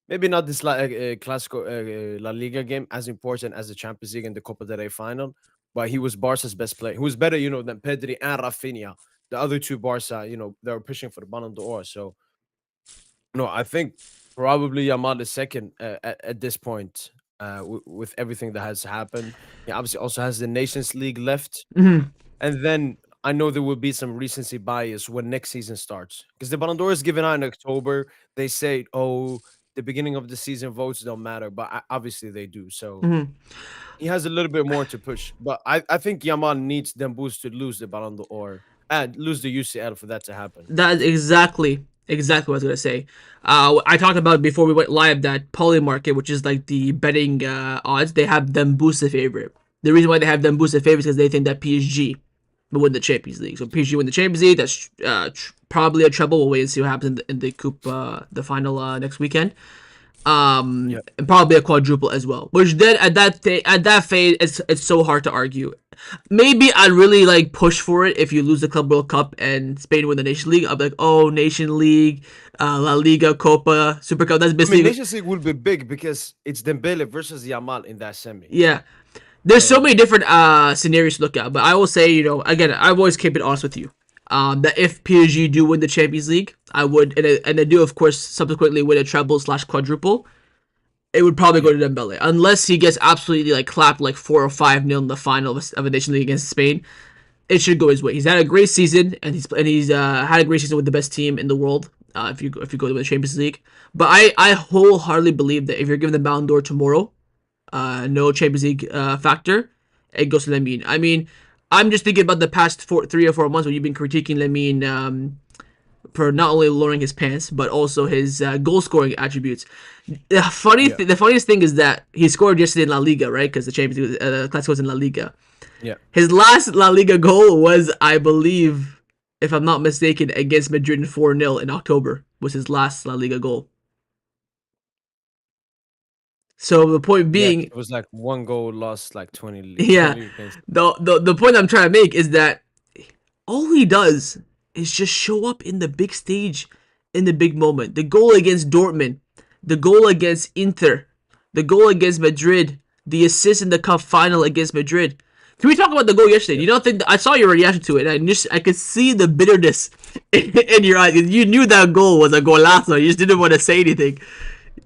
maybe not this Clasico La Liga game as important as the Champions League and the Copa del Rey final, but he was Barca's best player. He was better, than Pedri and Rafinha, the other 2 Barca, they were pushing for the Ballon d'Or. So no, I think probably Yamal is second at this point with everything that has happened. He obviously also has the Nations League left. mm, And then I know there will be some recency bias when next season starts because the Ballon d'Or is given out in October. They say, oh, the beginning of the season votes don't matter, but obviously they do. So mm. he has a little bit more to push. But I think Yamal needs Dembus to lose the Ballon d'Or and lose the UCL for that to happen. That is exactly what I was gonna say. I talked about before we went live that Poly Market, which is like the betting odds, they have them boost the favorite. The reason why they have them boost the favorite is because they think that PSG will win the Champions League. So PSG win the Champions League. That's probably a treble. We'll wait and see what happens in the coupe, the final next weekend. Yeah. And probably a quadruple as well. Which then at that phase, it's so hard to argue. Maybe I'd really like push for it if you lose the Club World Cup and Spain win the Nation League. I'll be like, oh, Nation League, La Liga, Copa, Super Cup. That's I mean, basically Nations League will be big because it's Dembele versus Yamal in that semi. yeah. There's so So many different scenarios to look at, but I will say, again, I've always kept it honest with you. That if PSG do win the Champions League, I would, and they do, of course, subsequently win a treble slash quadruple. It would probably go yeah, to Dembele unless he gets absolutely like clapped like 4 or 5-0 in the final of a Nation League against Spain. It should go his way. He's had a great season, and he's had a great season with the best team in the world. If you go to the Champions League, but I wholeheartedly believe that if you're given the Ballon d'Or tomorrow, no Champions League factor, it goes to Lamine. I mean, I'm just thinking about the past 3 or 4 months when you've been critiquing Lamine for not only lowering his pants but also his goal scoring attributes. yeah, The funniest thing is that he scored yesterday in La Liga, right? Because the Champions League, Clasico was in La Liga. yeah. His last La Liga goal was, I believe, if I'm not mistaken, against Madrid 4-0 in October. Was his last La Liga goal. So the point Yes, being, it was like 1 goal lost, like 20, yeah, 20 against. the point I'm trying to make is that all he does is just show up in the big stage, in the big moment. The goal against Dortmund, the goal against Inter, the goal against Madrid, the assist in the cup final against Madrid. Can we talk about the goal yesterday? Yeah. You don't think I saw your reaction to it? And I could see the bitterness in your eyes. You knew that goal was a golazo. You just didn't want to say anything.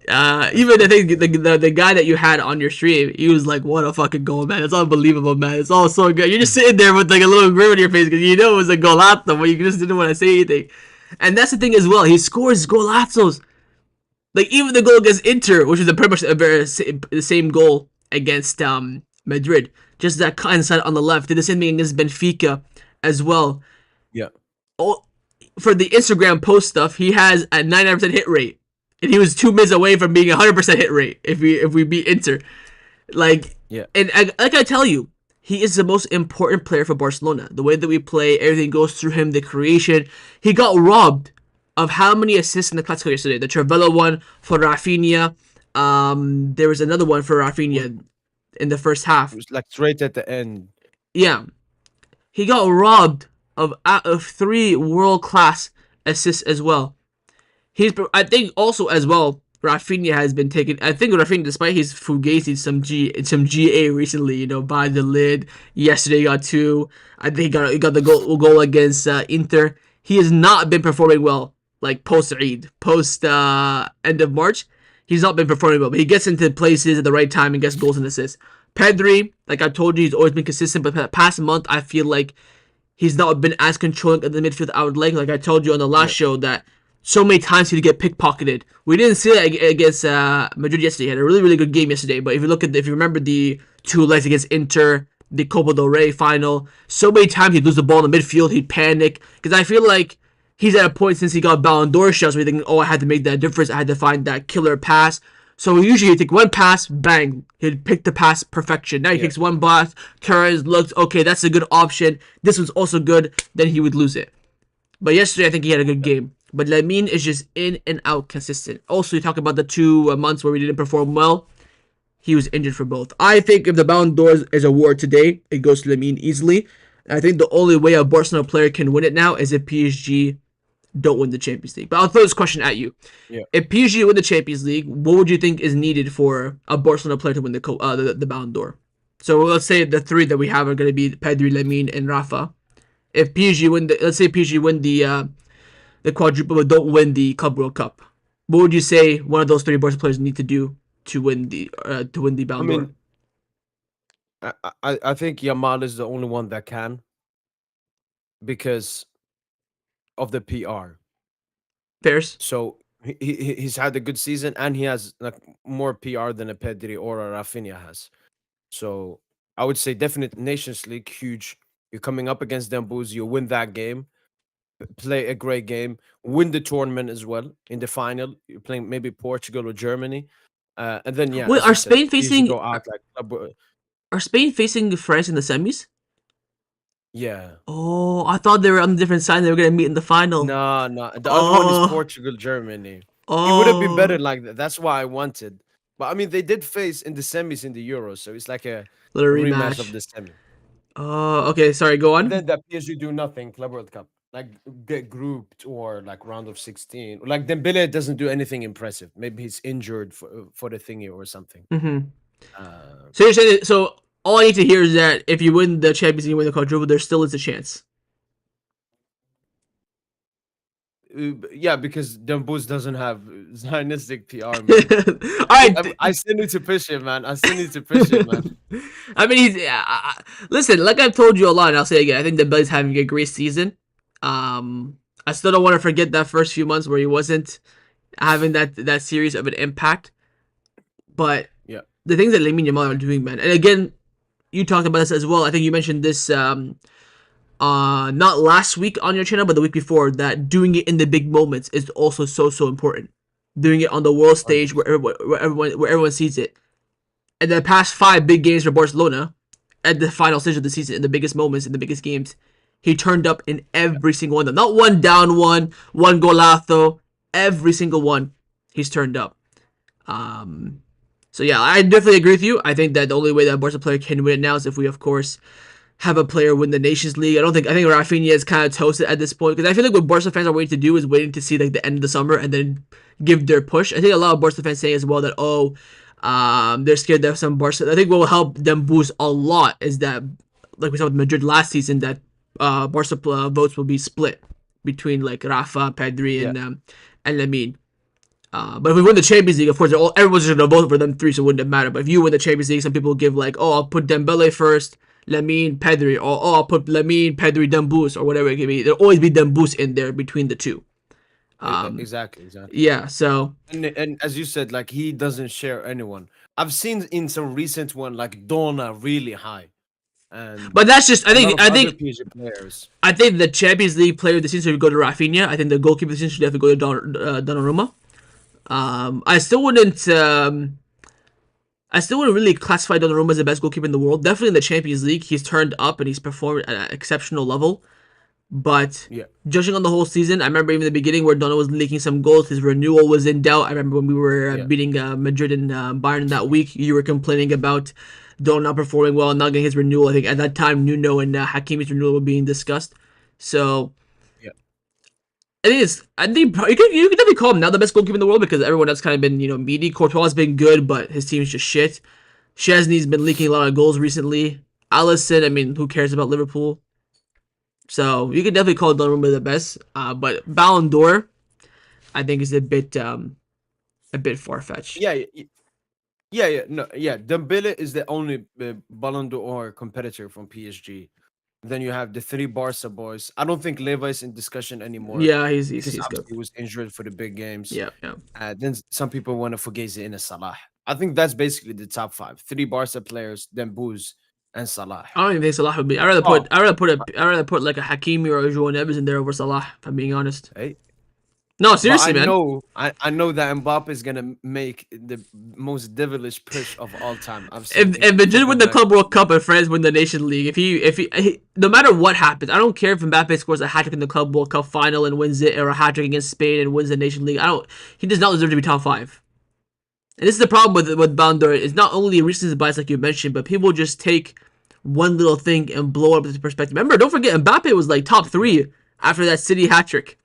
That's Even I cool. think the guy that you had on your stream, he was like, "What a fucking goal, man! It's unbelievable, man! It's all so good." You're just sitting there with like a little grin on your face because you know it was a golazo, but you just didn't want to say anything. And that's the thing as well. He scores golazos. Like even the goal against Inter, which was pretty much the same goal against Madrid, just that cut inside on the left. Did the same thing against Benfica as well. Yeah. Oh, for the Instagram post stuff, he has a 99% hit rate, and he was 2 minutes away from being 100% hit rate if we beat Inter. Like, Yeah. and like I tell you, he is the most important player for Barcelona. The way that we play, everything goes through him. The creation, he got robbed of how many assists in the Clasico yesterday? The Travella one for Rafinha. There was another one for Well, Rafinha in the first it half. was like straight at the end. Yeah, he got robbed of 3 world class assists as well. I think also as well. Rafinha has been taken. I think Rafinha, despite his fugazi some GA recently, by the lid. Yesterday he got 2. I think he got the goal against Inter. He has not been performing well, like post Eid, post end of March. He's not been performing well, but he gets into places at the right time and gets goals and assists. Pedri, like I told you, he's always been consistent, but the past month I feel like he's not been as controlling of the midfield I would like. Like I told you on the last Yeah. show that so many times he'd get pickpocketed. We didn't see that against Madrid yesterday. He had a really, really good game yesterday. But if you remember the 2 legs against Inter, the Copa del Rey final, so many times he'd lose the ball in the midfield. He'd panic because I feel like he's at a point since he got Ballon d'Or shots where he's thinking, oh, I had to make that difference. I had to find that killer pass. So usually he'd take one pass, bang, he'd pick the pass perfection. Now he Yeah. takes one pass, turns, looks, okay, that's a good option. This one's also good. Then he would lose it. But yesterday, I think he had a good game. But Lamine is just in and out consistent. Also, you talk about the 2 months where we didn't perform well. He was injured for both. I think if the Ballon d'Or is awarded today, it goes to Lamine easily. And I think the only way a Barcelona player can win it now is if PSG don't win the Champions League. But I'll throw this question at you. Yeah. If PSG win the Champions League, what would you think is needed for a Barcelona player to win the Ballon d'Or? So let's say the 3 that we have are going to be Pedri, Lamine, and Rafa. If PSG win let's say PSG win the quadruple but don't win the Club World Cup, what would you say one of those 3 Barca players need to do to win the I Ballon d'Or? mean, I think Yamal is the only one that can because of the PR. Pairs? So he's had a good season and he has like more PR than a Pedri or a Rafinha has. So I would say definite Nations League huge. You're coming up against them Bulls, you win that game, play a great game, win the tournament as well in the final. You're playing maybe Portugal or Germany, and then yeah, Wait, as are you said, Spain PSG facing go out like are Spain facing France in the semis? yeah. Oh, I thought they were on the different side. They were gonna meet in the final. No, no. The other one is Oh, Portugal, Germany. It would have been better oh, like that. That's why I wanted. But I mean, they did face in the semis in the Euros, so it's like a little rematch of rematch. the semi. Oh, okay. Sorry, go And on. then the PSG do nothing, Club World Cup, like get grouped or like round of 16. Like Dembele doesn't do anything impressive. Maybe he's injured for the thingy or something. Mm-hmm. Uh, So you're saying so? All I need to hear is that if you win the Champions League, you win the quadruple, there still is a chance. yeah, because Dembele doesn't have Zionistic PR, man. All right. I still need to push him, man. I still need to push him, man. I mean, listen. Like I've told you a lot, and I'll say it again. I think Dembele's having a great season. I still don't want to forget that first few months where he wasn't having that series of an impact. But Yeah, the things that Lamine Yamal are doing, man, and again, you talked about this as well. I think you mentioned this not last week on your channel, but the week before, that doing it in the big moments is also so important. Doing it on the world stage 100%. where everyone sees it. And the past 5 big games for Barcelona, at the final stage of the season, in the biggest moments, in the biggest games, he turned up in Yeah, every single one of them. Not one down one golazo. Every single one, he's turned up. Um, so yeah, I definitely agree with you. I think that the only way that a Barca player can win it now is if we, of course, have a player win the Nations League. I think Rafinha is kind of toasted at this point because I feel like what Barca fans are waiting to do is waiting to see like the end of the summer and then give their push. I think a lot of Barca fans saying as well that they're scared that some Barca. I think what will help them boost a lot is that like we saw with Madrid last season that Barca votes will be split between like Rafa, Pedri, yeah, and Lamine. But if we win the Champions League, of course, everyone's just gonna vote for them three, so it wouldn't matter. But if you win the Champions League, some people give like, oh, I'll put Dembele first, Lamine, Pedri, or oh, I'll put Lamine, Pedri, Dembus, or whatever it could be. There'll always be Dembus in there between the two. Exactly, exactly. Yeah, so And as you said, like he doesn't share anyone. I've seen in some recent one like Donna really high, and but that's just a lot of other PSG players. I think the Champions League player of the season should go to Rafinha. I think the goalkeeper of the season should definitely go to Donnarumma. I still wouldn't. I still wouldn't really classify Donnarumma as the best goalkeeper in the world. Definitely in the Champions League, he's turned up and he's performed at an exceptional level. But Yeah, judging on the whole season, I remember even in the beginning where Donnarumma was leaking some goals, his renewal was in doubt. I remember when we were yeah, beating Madrid and Bayern that week, you were complaining about Donnarumma not performing well, not getting his renewal. I think at that time, Nuno and Hakimi's renewal were being discussed. So yeah, I think you can definitely call him now the best goalkeeper in the world because everyone else kind of been meaty. Courtois has been good, but his team's just shit. Chesney's been leaking a lot of goals recently. Alisson, I mean, who cares about Liverpool? So you could definitely call Donnarumma the best. But Ballon d'Or, I think is a bit far fetched. yeah, yeah. No, yeah. Dembele is the only Ballon d'Or competitor from PSG. Then you have the three Barca boys. I don't think Leva is in discussion anymore Yeah, because he's good. obviously he was injured for the big games. Yeah, yeah. Then some people want to Fugazi in a Salah. I think that's basically the top five: three Barca players, then Booz and Salah. I don't even think Salah would be. Oh, I rather put like a Hakimi or a João Neves in there over Salah. If I'm being honest. hey, No, but seriously, man. I know that Mbappe is gonna make the most devilish push of all time. I've seen If in Madrid win football the manager. Club World Cup and France win the Nation League, no matter what happens, I don't care if Mbappe scores a hat trick in the Club World Cup final and wins it, or a hat trick against Spain and wins the Nation League. I don't. He does not deserve to be top five. And this is the problem with Ballon d'Or. It's not only recency bias like you mentioned, but people just take one little thing and blow up the perspective. Remember, don't forget Mbappe was like top three after that City hat trick.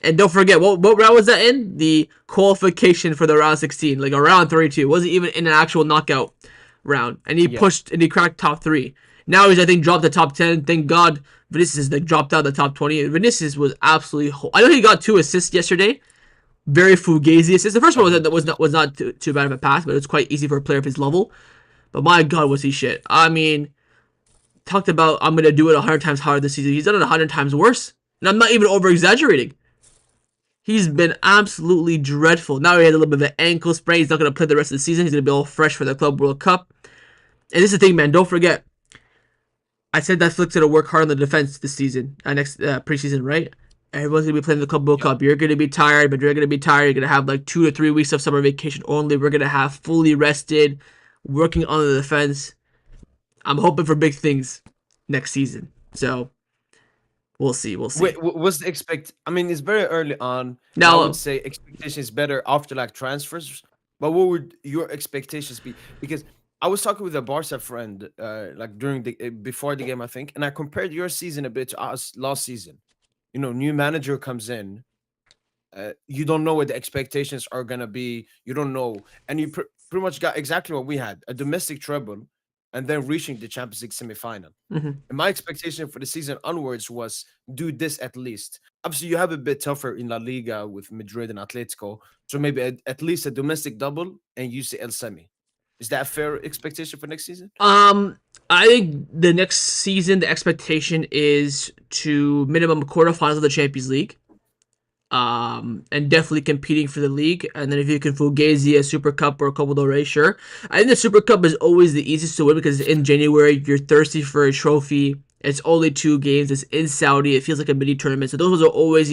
And don't forget, what round was that in? The qualification for the round 16, like around 32. It wasn't even in an actual knockout round. And he Yeah, pushed and he cracked top three. Now he's, I think, dropped the top 10. Thank God Vinicius like dropped out of the top 20. Vinicius was absolutely. I know he got 2 assists yesterday. Very fugazi assists. The first one I did. was not too bad of a pass, but it was quite easy for a player of his level. But my God, was he shit. I mean, talked about I'm going to do it 100 times harder this season. He's done it 100 times worse. And I'm not even over exaggerating. He's been absolutely dreadful. Now he has a little bit of an ankle sprain. He's not going to play the rest of the season. He's going to be all fresh for the Club World Cup. And this is the thing, man. Don't forget. I said that Flick's going to work hard on the defense this season, next preseason, right? Everyone's going to be playing the Club World Yeah. Cup. You're going to be tired, but you're going to be tired. You're going to have like 2 to 3 weeks of summer vacation only. We're going to have fully rested, working on the defense. I'm hoping for big things next season. So we'll see. We'll see. Wait, what's the expect? I mean, it's very early on, and I would Now, say expectation is better after like transfers. But what would your expectations be? Because I was talking with a Barca friend, like during the before the game, I think, and I compared your season a bit to us last season. New manager comes in, you don't know what the expectations are gonna be. You don't know, and you pretty much got exactly what we had: a domestic treble, and then reaching the Champions League semifinal. mhm. And my expectation for the season onwards was do this at least. Obviously, you have a bit tougher in La Liga with Madrid and Atletico, so maybe at least a domestic double and UCL semi. Is that a fair expectation for next season? I think the next season the expectation is to minimum quarterfinals of the Champions League. And definitely competing for the league. And then if you can fugazi a Super Cup or a Copa del Rey, sure. I think the Super Cup is always the easiest to win because it's in January. You're thirsty for a trophy. It's only 2 games. It's in Saudi. It feels like a mini tournament. So those are always,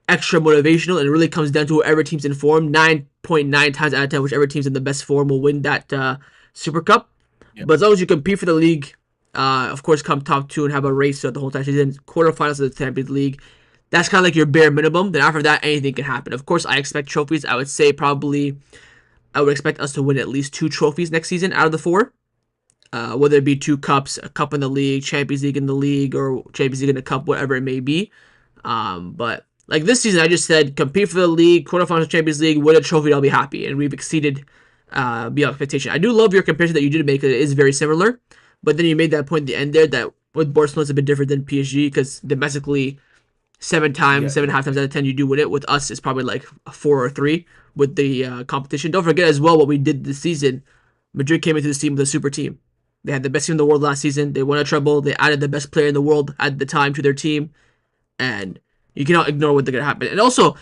extra motivational. And it really comes down to whoever team's in form. 9.9 times out of 10, whichever team's in the best form will win that Super Cup. Yeah. But as long as you compete for the league, of course, come top two and have a race throughout the whole time season, quarterfinals of the Champions League, that's kind of like your bare minimum. Then after that, anything can happen. Of course, I expect trophies. I would say probably I would expect us to win at least 2 trophies next season out of the 4. Whether it be 2 cups, a cup in the league, Champions League in the league, or Champions League in a cup, whatever it may be. But like this season, I just said compete for the league, quarterfinals, Champions League, win a trophy, I'll be happy, and we've exceeded beyond expectation. I do love your comparison that you did make. It is very similar, but then you made that point at the end there that with Barcelona it's a bit different than PSG because domestically seven times, Yeah, seven and a yeah, half times out of 10, you do win it. With us, it's probably like a 4 or 3 with the competition. Don't forget as well what we did this season. Madrid came into this team with a super team. They had the best team in the world last season. They won a treble. They added the best player in the world at the time to their team, and you cannot ignore what's going to happen. And also,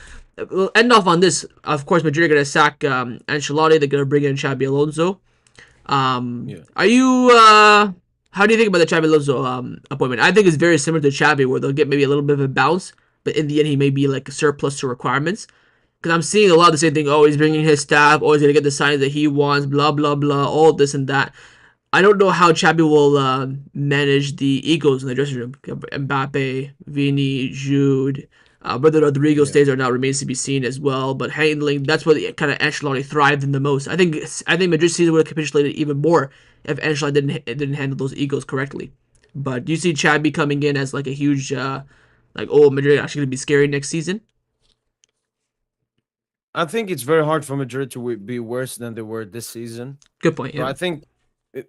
we'll end off on this. Of course, Madrid are going to sack Ancelotti. They're going to bring in Xabi Alonso. yeah. Are you? How do you think about the Xabi Alonso appointment? I think it's very similar to Xabi, where they'll get maybe a little bit of a bounce, but in the end, he may be like a surplus to requirements. Because I'm seeing a lot of the same thing. Oh, he's bringing his staff. Oh, he's gonna get the signings that he wants. Blah blah blah. All this and that. I don't know how Xabi will manage the egos in the dressing room. Mbappe, Vini, Jude, whether Rodrigo Yeah. stays or not remains to be seen as well. But handling, that's where the kind of Ancelotti thrived in the most. I think Madrid season would have capitulated even more if Ancelotti didn't handle those egos correctly. But do you see Xabi coming in as like a huge like, oh, Madrid actually gonna be scary next season? I think it's very hard for Madrid to be worse than they were this season. Good point. So Yeah. I think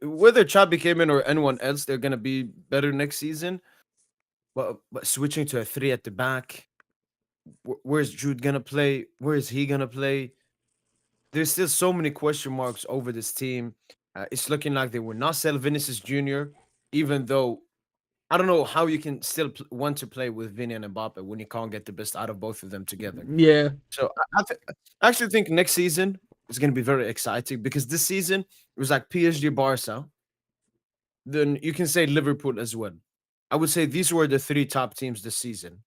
whether Xabi came in or anyone else, they're gonna be better next season. But switching to a three at the back, where's Jude gonna play? Where is he gonna play? There's still so many question marks over this team. It's looking like they will not sell Vinicius Jr., even though I don't know how you can still want to play with Vini and Mbappe when you can't get the best out of both of them together. Yeah. So I actually think next season is going to be very exciting because this season it was like PSG, Barca. Then you can say Liverpool as well. I would say these were the three top teams this season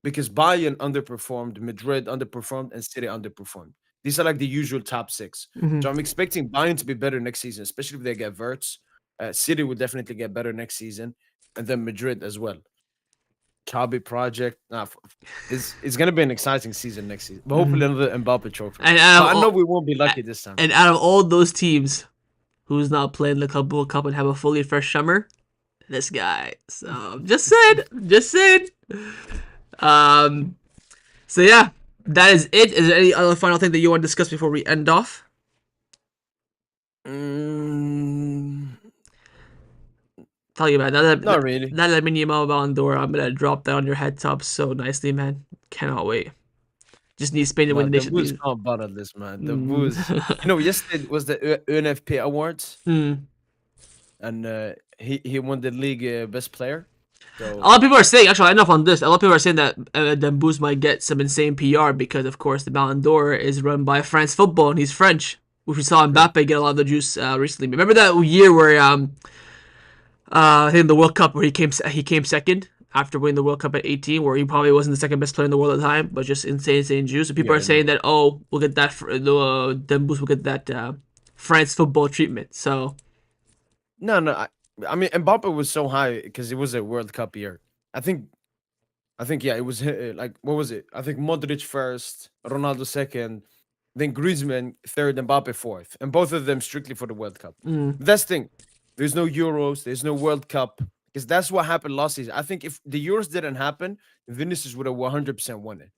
because Bayern underperformed, Madrid underperformed, and City underperformed. These are like the usual top six. Hmm. So I'm expecting Bayern to be better next season, especially if they get Verts. City will definitely get better next season, and then Madrid as well. Chabi project. It's gonna be an exciting season next season. But hopefully Hmm. another Mbappe trophy. And out But of I know all, we won't be lucky this time. and out of all those teams, who's not playing the Club World Cup and have a fully fresh summer? This guy. So just said. Um. So yeah, that is it. Is there any other final thing that you want to discuss before we end off? Mm, Tell you about that. not really. That Lamine Yamal Ballon d'Or. I'm gonna drop that on your head top so nicely, man. Cannot wait. Just need Spain to win No, the the nation. Woos can't bother this man. The Mm. Woos. Yesterday was the UNFP Awards, Mm. and he won the league best player. A So lot of people are saying, actually, enough on this. A lot of people are saying that Dembouz might get some insane PR because, of course, the Ballon d'Or is run by France Football and he's French, which we saw true. Mbappe get a lot of the juice recently. Remember that year where I think the World Cup where he came second after winning the World Cup at 18, where he probably wasn't the second best player in the world at the time, but just insane juice. So people Yeah, are I saying know. that we'll get that Dembouz will get that France Football treatment. So No. I mean, Mbappe was so high because it was a World Cup year. I think yeah, it was like what was it? I think Modric first, Ronaldo second, then Griezmann third, Mbappe fourth, and both of them strictly for the World Cup. mm, But that's the thing. There's no Euros, there's no World Cup because that's what happened last season. I think if the Euros didn't happen, Vinicius would have 100% won it.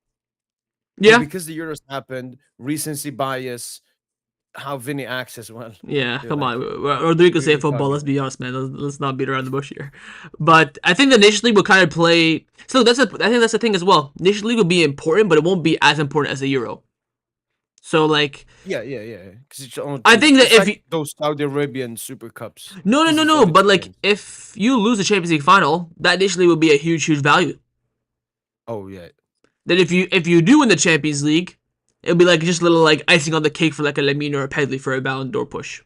But yeah, because the Euros happened, recency bias, how Vinny acts as well. yeah, They're come like, on. Rodrigo say we football. can't Let's give it. be honest, man. Let's not beat around the bush here. But I think the Nation League will kind of play. So I think that's the thing as well. Nation League will be important, but it won't be as important as a Euro. So like, Yeah. Because I think that it's if like you, those Saudi Arabian Super Cups. no, no, This no, is for no. the But like, champions. if you lose the Champions League final, that Nation League will be a huge value. Oh yeah. Then if you do win the Champions League, it'll be like just a little like icing on the cake for like a Lamine or a Pedri for a Ballon d'Or push.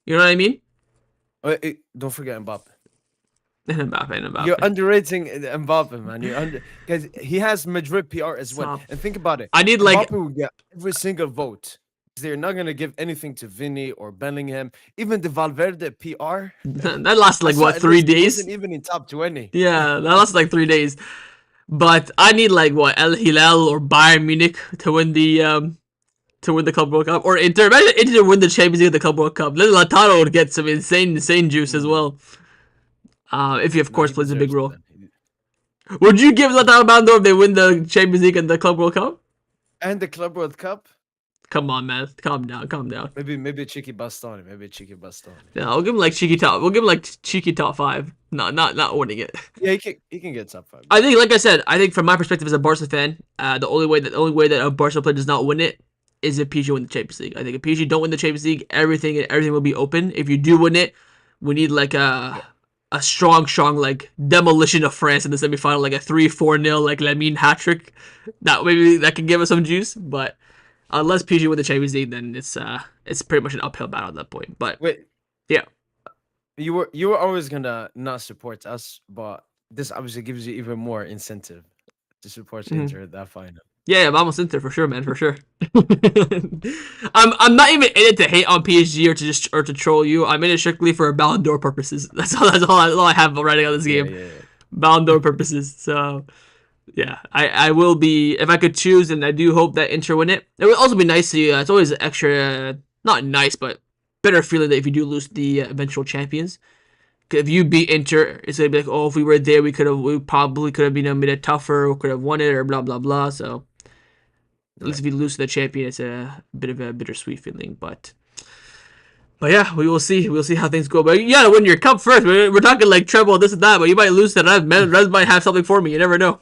You know what I mean? Don't forget Mbappe. Mbappe, You're Mbappe. underrating Mbappe, man. You're under because he has Madrid PR as well. So And think about it. I need Mbappe like will get every single vote. They're not gonna give anything to Vinny or Bellingham. Even the Valverde PR. that lasted I like saw what a 3 days? list. He wasn't even in top 20. Yeah, that lasted like 3 days. But I need like what El Hilal or Bayern Munich to win the Club World Cup or Inter. Imagine Inter win the Champions League of the Club World Cup. Then Lautaro would get some insane juice as Mm, well. If he of no, course he plays a big deserves it role. then. Would you give Lautaro Ballon d'Or if they win the Champions League and the Club World Cup? And the Club World Cup. Come on, man. Calm down. Calm down. Maybe a cheeky bastoni. Maybe a cheeky bastoni. Yeah, I'll give him like cheeky top. We'll give him like cheeky top five. Not winning it. Yeah, he can get top five. I think, like I said, I think from my perspective as a Barca fan, the only way that a Barca player does not win it is if PSG win the Champions League. I think if PSG don't win the Champions League, everything will be open. If you do win it, we need like Yeah. a strong like demolition of France in the semifinal, like a 3-4-0 like Lamine hat trick. That can give us some juice, but unless PSG win the Champions League, then it's pretty much an uphill battle at that point. But Wait, yeah. you were always gonna not support us, but this obviously gives you even more incentive to support Mhm. Inter at that final. Yeah, Vamos Inter for sure, man, for sure. I'm not even in it to hate on PSG or to troll you. I'm in it strictly for Ballon d'Or purposes. That's all I have writing on this Yeah, game. yeah, yeah. Ballon d'Or purposes. So yeah, I will be if I could choose, and I do hope that Inter win it. It would also be nice to. It's always extra, not nice, but better feeling that if you do lose the eventual champions. If you beat Inter, it's gonna be like, oh, if we were there, we probably could have made it tougher, or could have won it, or blah blah blah. So at Yeah. least if you lose to the champion, it's a bit of a bittersweet feeling. But yeah, we will see. We'll see how things go. But you gotta win your cup first. We're talking like treble, this and that. But you might lose to Reds. Reds might have something for me. You never know.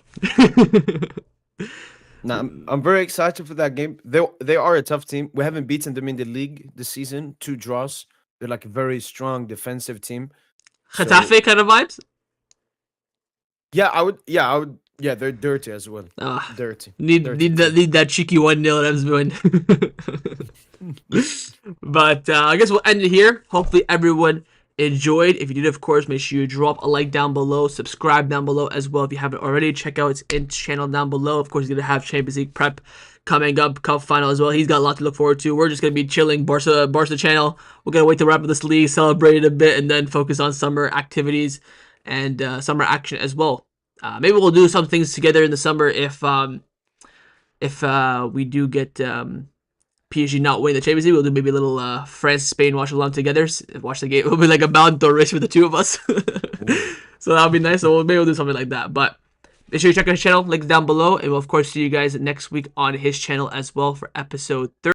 Now I'm very excited for that game. They are a tough team. We haven't beaten them in the league this season. 2 draws. They're like a very strong defensive team. So Getafe kind of vibes. yeah, I would. Yeah, I would. Yeah, they're dirty as well. Ah, Dirty. need Dirty need that team. need that cheeky 1-0 Reds win. But I guess we'll end it here. Hopefully everyone enjoyed. If you did, of course, make sure you drop a like down below, subscribe down below as well if you haven't already. Check out his channel down below. Of course, he's gonna have Champions League prep coming up, cup final as well. He's got a lot to look forward to. We're just gonna be chilling. Barca channel. We're gonna wait to wrap up this league, celebrate it a bit, and then focus on summer activities and summer action as well. Maybe we'll do some things together in the summer if we do get PSG not winning the Champions League. We'll do maybe a little France Spain watch along together. Watch the game. It'll be like a Ballon d'Or race with the two of us. Ooh. So that'll be nice. So maybe we'll do something like that. But make sure you check out his channel. Links down below. And we'll of course see you guys next week on his channel as well for episode 30.